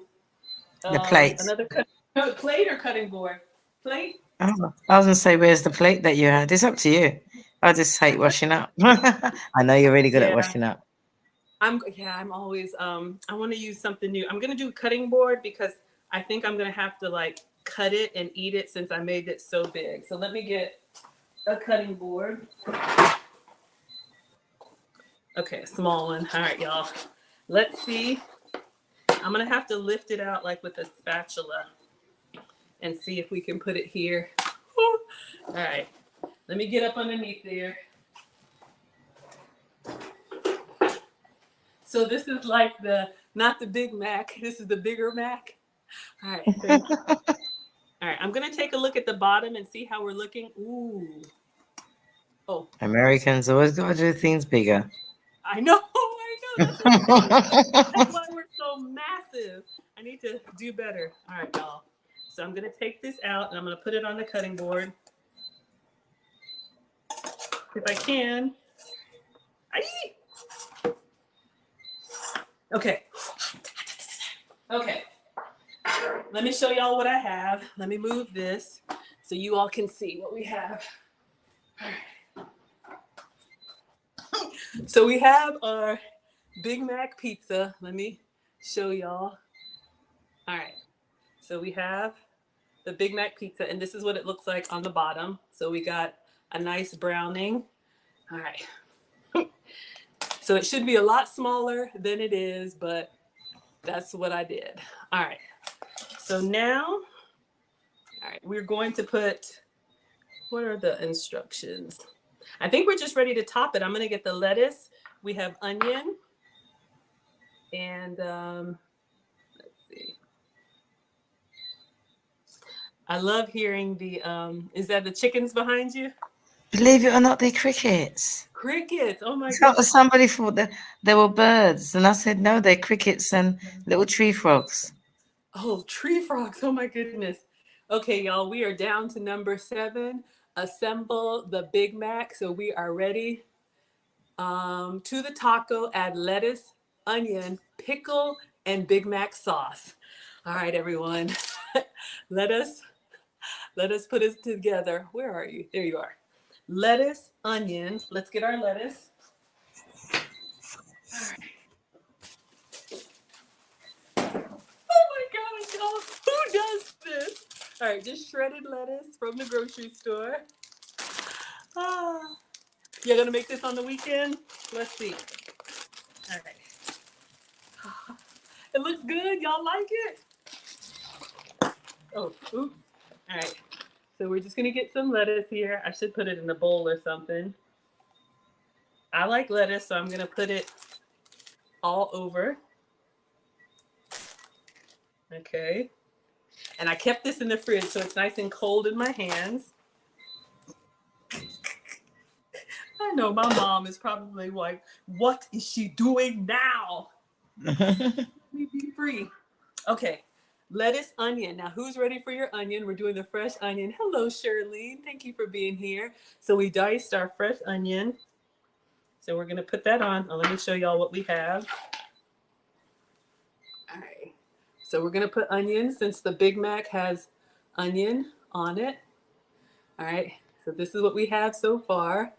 the plate. Another plate or cutting board? Plate? Oh, I was going to say, where's the plate that you had? It's up to you. I just hate washing up. I know you're really good at washing up. I'm always I want to use something new. I'm gonna do a cutting board because I think I'm gonna have to like cut it and eat it since I made it so big. So let me get a cutting board. Okay, a small one. All right, y'all. Let's see. I'm gonna have to lift it out like with a spatula and see if we can put it here. All right, let me get up underneath there. So this is like not the Big Mac. This is the bigger Mac. All right. Thank you. All right. I'm going to take a look at the bottom and see how we're looking. Ooh. Oh. Americans always got to do things bigger. I know. That's why we're so massive. I need to do better. All right, y'all. So I'm going to take this out and I'm going to put it on the cutting board. If I can. Okay. Okay. Let me show y'all what I have. Let me move this so you all can see what we have. All right. So we have our Big Mac pizza. Let me show y'all. All right. So we have the Big Mac pizza, and this is what it looks like on the bottom. So we got a nice browning. All right. So it should be a lot smaller than it is, but that's what I did. All right. So now, all right, we're going to put, what are the instructions? I think we're just ready to top it. I'm going to get the lettuce. We have onion and let's see. I love hearing the, is that the chickens behind you? Believe it or not, they're crickets. Crickets. Oh my So goodness. somebody thought that they were birds, and I said no, they're crickets and little tree frogs. Oh, tree frogs. Oh my goodness. Okay, y'all, we are down to number 7. Assemble the Big Mac. So we are ready. To the taco, add lettuce, onion, pickle, and Big Mac sauce. All right, everyone. let us put it together. Where are you? There you are. Lettuce, onion. Let's get our lettuce. All right. Oh my God, y'all. Who does this? All right, just shredded lettuce from the grocery store. Ah. You're gonna make this on the weekend? Let's see. All right. It looks good. Y'all like it? Oh, oops. All right. So we're just gonna get some lettuce here. I should put it in a bowl or something. I like lettuce, so I'm gonna put it all over. Okay. And I kept this in the fridge so it's nice and cold in my hands. I know my mom is probably like, what is she doing now? Let me be free. Okay. Lettuce, onion. Now, who's ready for your onion? We're doing the fresh onion. Hello, Shirley. Thank you for being here. So we diced our fresh onion. So we're going to put that on. Let me show y'all what we have. All right. So we're going to put onion since the Big Mac has onion on it. All right. So this is what we have so far.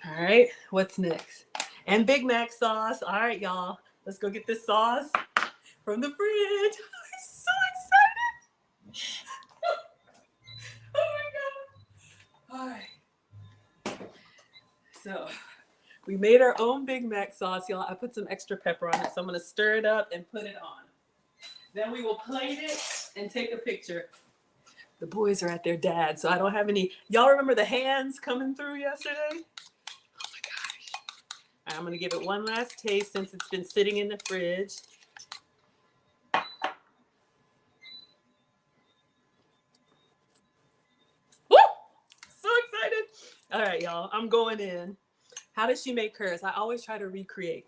All right. What's next? And Big Mac sauce. All right, y'all. Let's go get this sauce from the fridge. I'm so excited. Oh my God. All right. So we made our own Big Mac sauce, y'all. I put some extra pepper on it, so I'm gonna stir it up and put it on. Then we will plate it and take a picture. The boys are at their dad, so I don't have any. Y'all remember the hands coming through yesterday? Oh my gosh. All right, I'm gonna give it one last taste since it's been sitting in the fridge. Woo! So excited. All right, y'all, I'm going in. How does she make hers? I always try to recreate.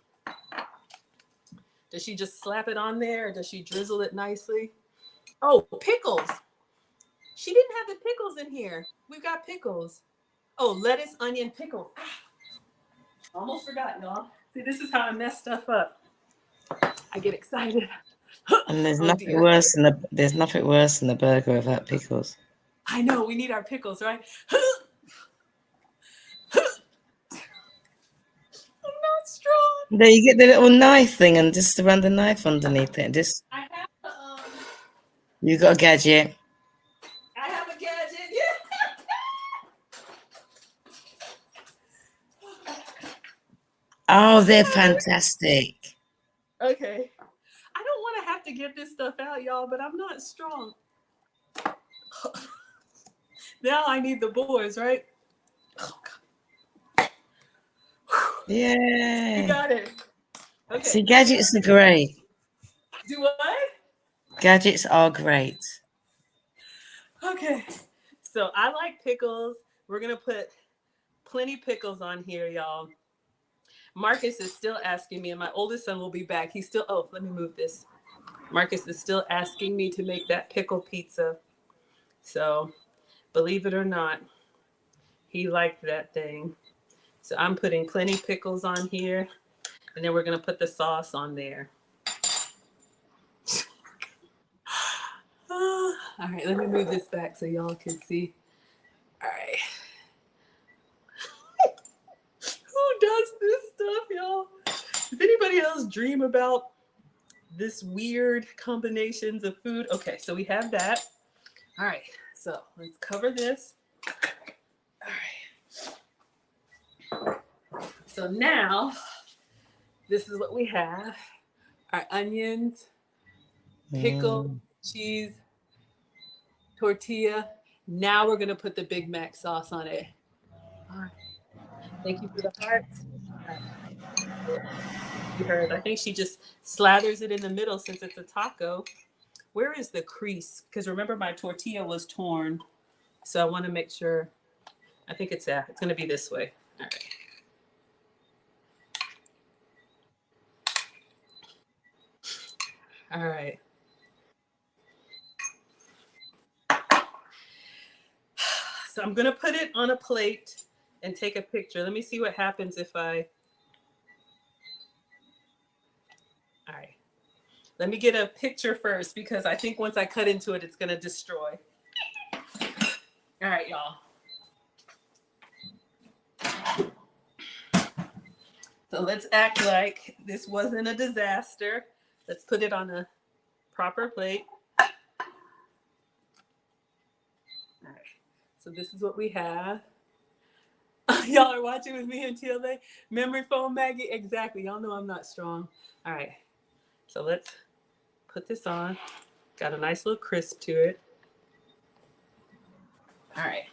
Does she just slap it on there or does she drizzle it nicely? Oh, pickles. She didn't have the pickles in here. We've got pickles. Oh, lettuce, onion, pickles. Ah, almost forgot, y'all. See, this is how I mess stuff up. I get excited. And there's Oh nothing dear. worse than the burger without pickles. I know, we need our pickles, right? I'm not strong. There you get the little knife thing and just run the knife underneath it. Just I have you got a gadget. I have a gadget. Yeah. Oh, they're fantastic. Okay. I don't want to have to get this stuff out, y'all, but I'm not strong. Now I need the boys, right? Oh, God. Yeah. You got it. Okay. See, gadgets are great. Do what? Gadgets are great. Okay. So I like pickles. We're going to put plenty pickles on here, y'all. Marcus is still asking me, and my oldest son will be back. He's still, oh, let me move this. Marcus is still asking me to make that pickle pizza. So believe it or not, he liked that thing. So I'm putting plenty pickles on here, and then we're going to put the sauce on there. All right, let me move this back so y'all can see. All right. else dream about this weird combinations of food? Okay, so we have that. All right, so let's cover this. All right. So now, this is what we have. Our onions, pickle, cheese, tortilla. Now we're gonna put the Big Mac sauce on it. All right. Thank you for the hearts. I think she just slathers it in the middle since it's a taco. Where is the crease? Because remember my tortilla was torn. So I want to make sure. I think it's going to be this way. All right. All right. So I'm going to put it on a plate and take a picture. Let me see what happens if I. All right. Let me get a picture first because I think once I cut into it, it's going to destroy. All right, y'all. So let's act like this wasn't a disaster. Let's put it on a proper plate. All right. So this is what we have. Y'all are watching with me and TLA. Memory foam, Maggie. Exactly. Y'all know I'm not strong. All right. So let's put this on. Got a nice little crisp to it. All right.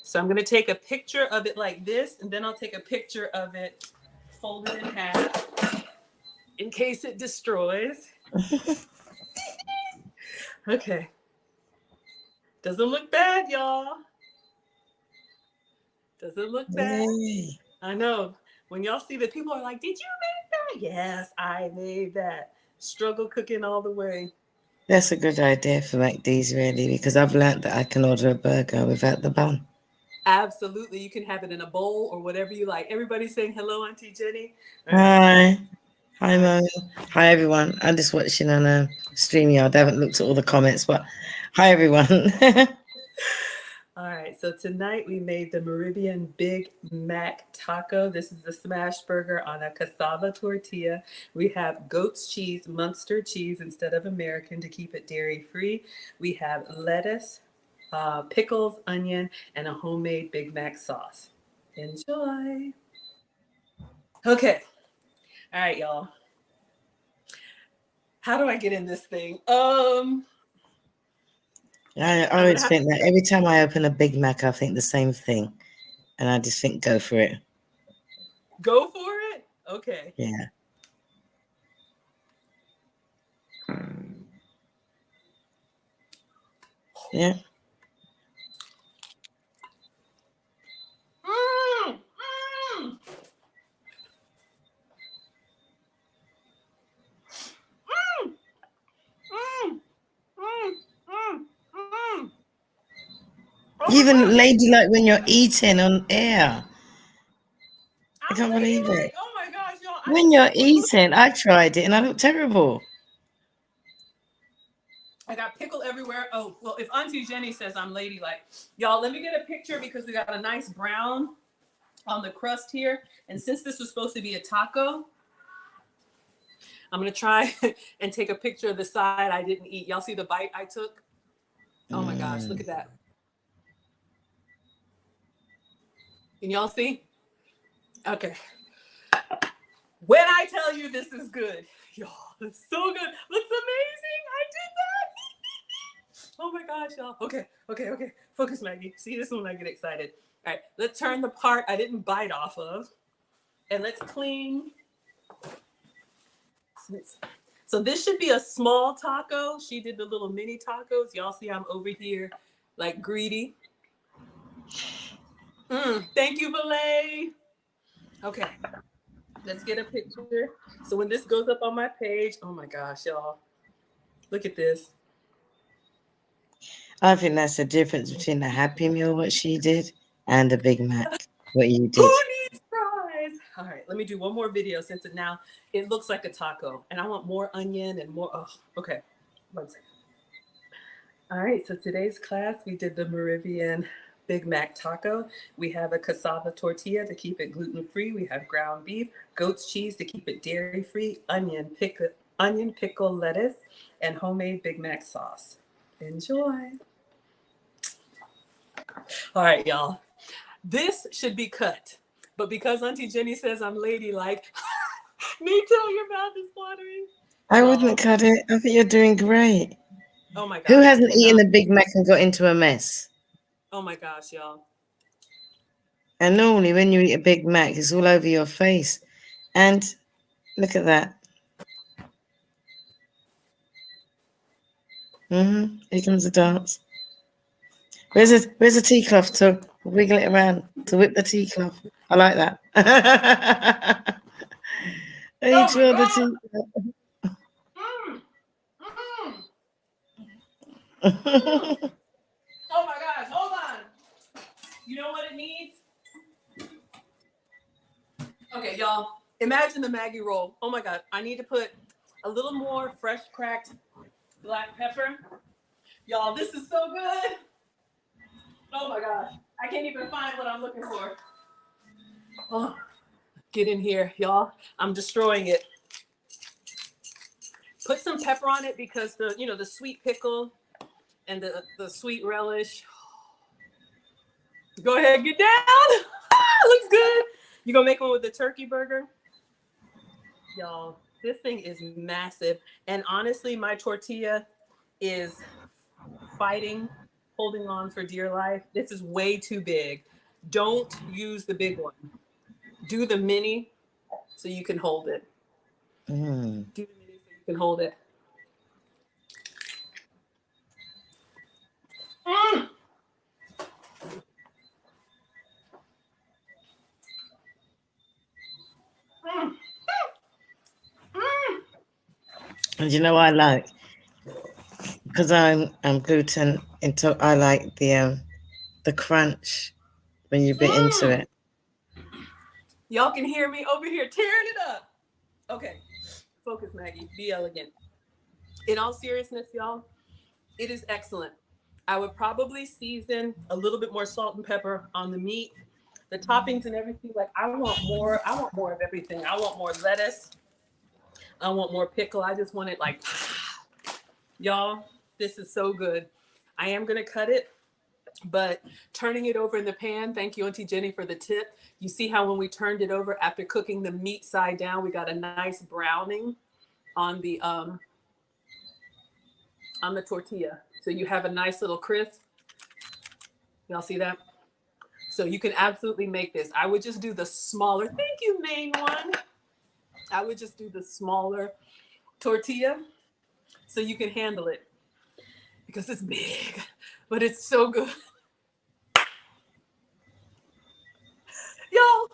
So I'm going to take a picture of it like this, and then I'll take a picture of it folded in half in case it destroys. Okay. Doesn't look bad, y'all. Doesn't look bad. Yay. I know. When y'all see that, people are like, did you make that? Yes, I made that. Struggle cooking all the way. That's a good idea for McD's, really, because I've learned that I can order a burger without the bun. Absolutely. You can have it in a bowl or whatever you like. Everybody's saying hello, Auntie Jenny. Hi. Hi, Mo. Hi, everyone. I'm just watching on StreamYard. I haven't looked at all the comments, but hi, everyone. All right, so tonight we made the Meridian Big Mac Taco. This is the smash burger on a cassava tortilla. We have goat's cheese, Munster cheese instead of American to keep it dairy free. We have lettuce, pickles, onion, and a homemade Big Mac sauce. Enjoy. Okay. All right, y'all. How do I get in this thing? I always think that every time I open a Big Mac, I think the same thing. And I just think, go for it. Go for it? Okay. Yeah. Yeah. Even ladylike when you're eating on air. I can't believe it. Oh my gosh, y'all. When you're eating, I tried it and I look terrible. I got pickle everywhere. Oh, well, if Auntie Jenny says I'm ladylike, y'all, let me get a picture because we got a nice brown on the crust here. And since this was supposed to be a taco, I'm going to try and take a picture of the side I didn't eat. Y'all see the bite I took? Oh my gosh, look at that. Can y'all see? Okay. When I tell you this is good, y'all, it's so good. Looks amazing. I did that. Oh my gosh, y'all. Okay. Focus, Maggie. See, this is when I get excited. All right, let's turn the part I didn't bite off of. And let's clean. So this should be a small taco. She did the little mini tacos. Y'all see I'm over here like greedy. Thank you, Valet. Okay, let's get a picture. So when this goes up on my page, oh my gosh, y'all. Look at this. I think that's the difference between the Happy Meal, what she did, and the Big Mac, what you did. Who needs fries? All right, let me do one more video since it looks like a taco. And I want more onion and more. Oh, okay. 1 second. All right, so today's class, we did the Meridian Big Mac taco. We have a cassava tortilla to keep it gluten-free. We have ground beef, goat's cheese to keep it dairy-free, onion, pickle, lettuce, and homemade Big Mac sauce. Enjoy. All right, y'all. This should be cut, but because Auntie Jenny says I'm ladylike, me too, your mouth is watering. I wouldn't cut it. I think you're doing great. Oh my gosh. Who hasn't eaten a Big Mac and got into a mess? Oh my gosh, y'all. And normally when you eat a Big Mac, it's all over your face. And look at that. Here comes the dance. Where's the tea cloth to wiggle it around, to whip the tea cloth? I like that. Each one the tea cloth. Oh my gosh, hold on. You know what it needs? Okay, y'all, imagine the Maggie roll. Oh my God, I need to put a little more fresh cracked black pepper. Y'all, this is so good. Oh my gosh, I can't even find what I'm looking for. Oh, get in here, y'all. I'm destroying it. Put some pepper on it because the sweet pickle and the sweet relish. Go ahead, get down. Looks good. You gonna make one with the turkey burger? Y'all, this thing is massive. And honestly, my tortilla is holding on for dear life. This is way too big. Don't use the big one. Do the mini so you can hold it. Do the mini so you can hold it. And you know what I like? Because I'm gluten into, I like the crunch when you bit into it. Y'all can hear me over here tearing it up. Okay, focus, Maggie. Be elegant. In all seriousness, y'all, it is excellent. I would probably season a little bit more salt and pepper on the meat, the toppings and everything. Like I want more of everything. I want more lettuce. I want more pickle. I just want it like, y'all, this is so good. I am going to cut it, but turning it over in the pan, thank you, Auntie Jenny, for the tip. You see how when we turned it over after cooking the meat side down, we got a nice browning on the tortilla. So you have a nice little crisp. Y'all see that? So you can absolutely make this. I would just do the smaller, thank you, main one. I would just do the smaller tortilla so you can handle it because it's big, but it's so good. Y'all,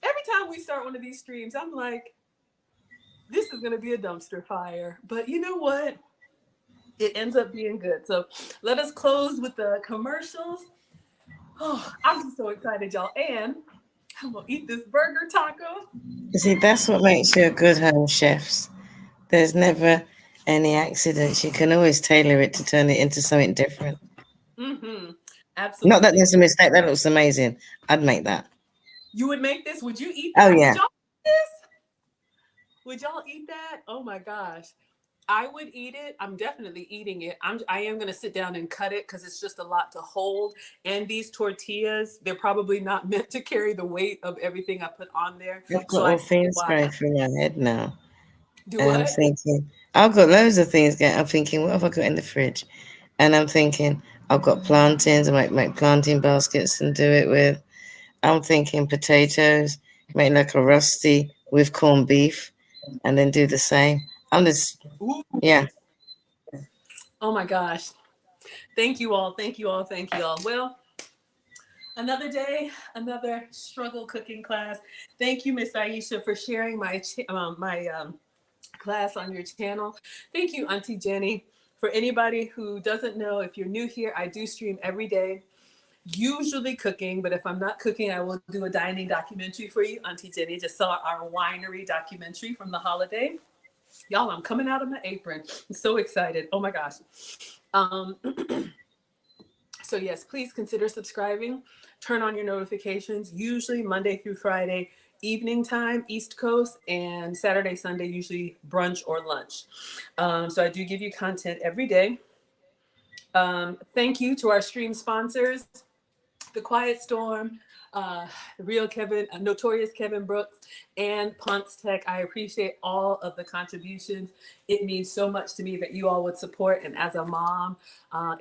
every time we start one of these streams, I'm like, this is going to be a dumpster fire. But you know what? It ends up being good. So let us close with the commercials. Oh, I'm just so excited, y'all. And I'm going to eat this burger taco. You see, that's what makes you a good home chef. There's never any accidents. You can always tailor it to turn it into something different. Absolutely. Not that there's a mistake. That looks amazing. I'd make that. You would make this? Would you eat that? Oh, yeah. Would y'all eat this? Would y'all eat that? Oh, my gosh. I would eat it. I'm definitely eating it. I am going to sit down and cut it because it's just a lot to hold. And these tortillas, they're probably not meant to carry the weight of everything I put on there. I've got all things going through my head now. And I'm thinking, I've got loads of things going. I'm thinking, what have I got in the fridge? And I'm thinking, I've got plantains. I might make plantain baskets and do it with. I'm thinking potatoes, make like a rusty with corned beef, and then do the same. I'm just, yeah. Oh my gosh. Thank you all. Thank you all. Thank you all. Well, another day, another struggle cooking class. Thank you, Miss Aisha, for sharing my class on your channel. Thank you, Auntie Jenny. For anybody who doesn't know, if you're new here, I do stream every day, usually cooking, but if I'm not cooking, I will do a dining documentary for you. Auntie Jenny just saw our winery documentary from the holiday. Y'all, I'm coming out of my apron. I'm so excited. Oh my gosh. So yes, please consider subscribing. Turn on your notifications, usually Monday through Friday, evening time, East Coast, and Saturday, Sunday, usually brunch or lunch. So I do give you content every day. Thank you to our stream sponsors, The Quiet Storm, uh, the real Kevin, notorious Kevin Brooks, and Ponce Tech. I appreciate all of the contributions. It means so much to me that you all would support. And as a mom,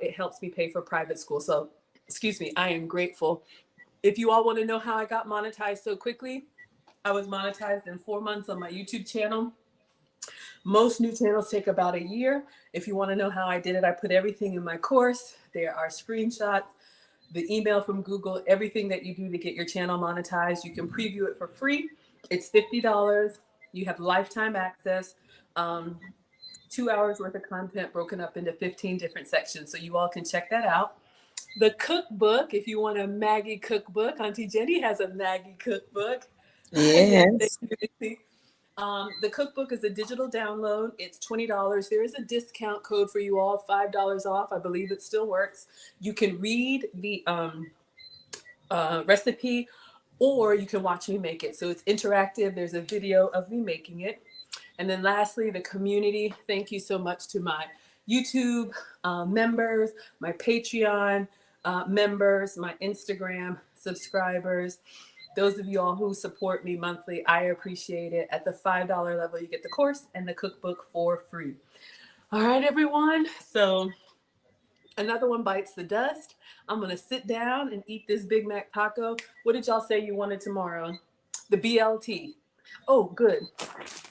it helps me pay for private school. So, excuse me, I am grateful. If you all want to know how I got monetized so quickly, I was monetized in 4 months on my YouTube channel. Most new channels take about a year. If you want to know how I did it, I put everything in my course. There are screenshots, the email from Google, everything that you do to get your channel monetized. You can preview it for free. It's $50. You have lifetime access. 2 hours worth of content broken up into 15 different sections. So you all can check that out. The cookbook, if you want a Maggie cookbook, Auntie Jenny has a Maggie cookbook. Yes, thank Yes. you, Nancy. The cookbook is a digital download. It's $20. There is a discount code for you all, $5 off. I believe it still works. You can read the recipe, or you can watch me make it. So it's interactive. There's a video of me making it. And then lastly, the community. Thank you so much to my YouTube members, my Patreon members, my Instagram subscribers. Those of you all who support me monthly, I appreciate it. At the $5 level, you get the course and the cookbook for free. All right, everyone. So another one bites the dust. I'm going to sit down and eat this Big Mac taco. What did y'all say you wanted tomorrow? The BLT. Oh, good.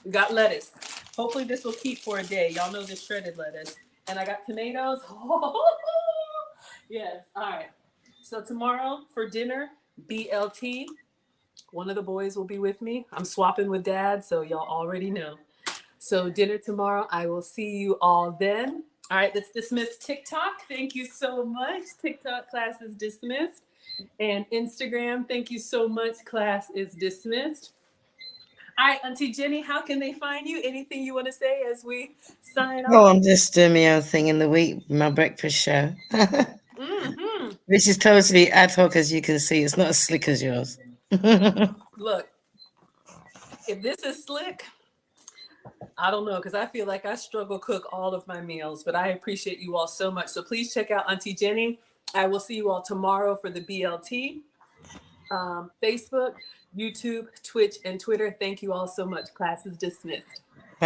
We got lettuce. Hopefully this will keep for a day. Y'all know this shredded lettuce. And I got tomatoes. Yes. All right. So tomorrow for dinner, BLT. One of the boys will be with me. I'm swapping with dad, so y'all already know. So dinner tomorrow. I will see you all then. All right, let's dismiss TikTok. Thank you so much. TikTok class is dismissed. And Instagram, thank you so much. Class is dismissed. All right, Auntie Jenny, how can they find you? Anything you want to say as we sign Oh, off? I'm just doing my own thing in the week, my breakfast show, Mm-hmm. which is totally ad hoc, as you can see. It's not as slick as yours. Look, if this is slick, I don't know, because I feel like I struggle cook all of my meals, but I appreciate you all so much. So please check out Auntie Jenny. I will see you all tomorrow for the BLT. Facebook, YouTube, Twitch, and Twitter. Thank you all so much. Class is dismissed.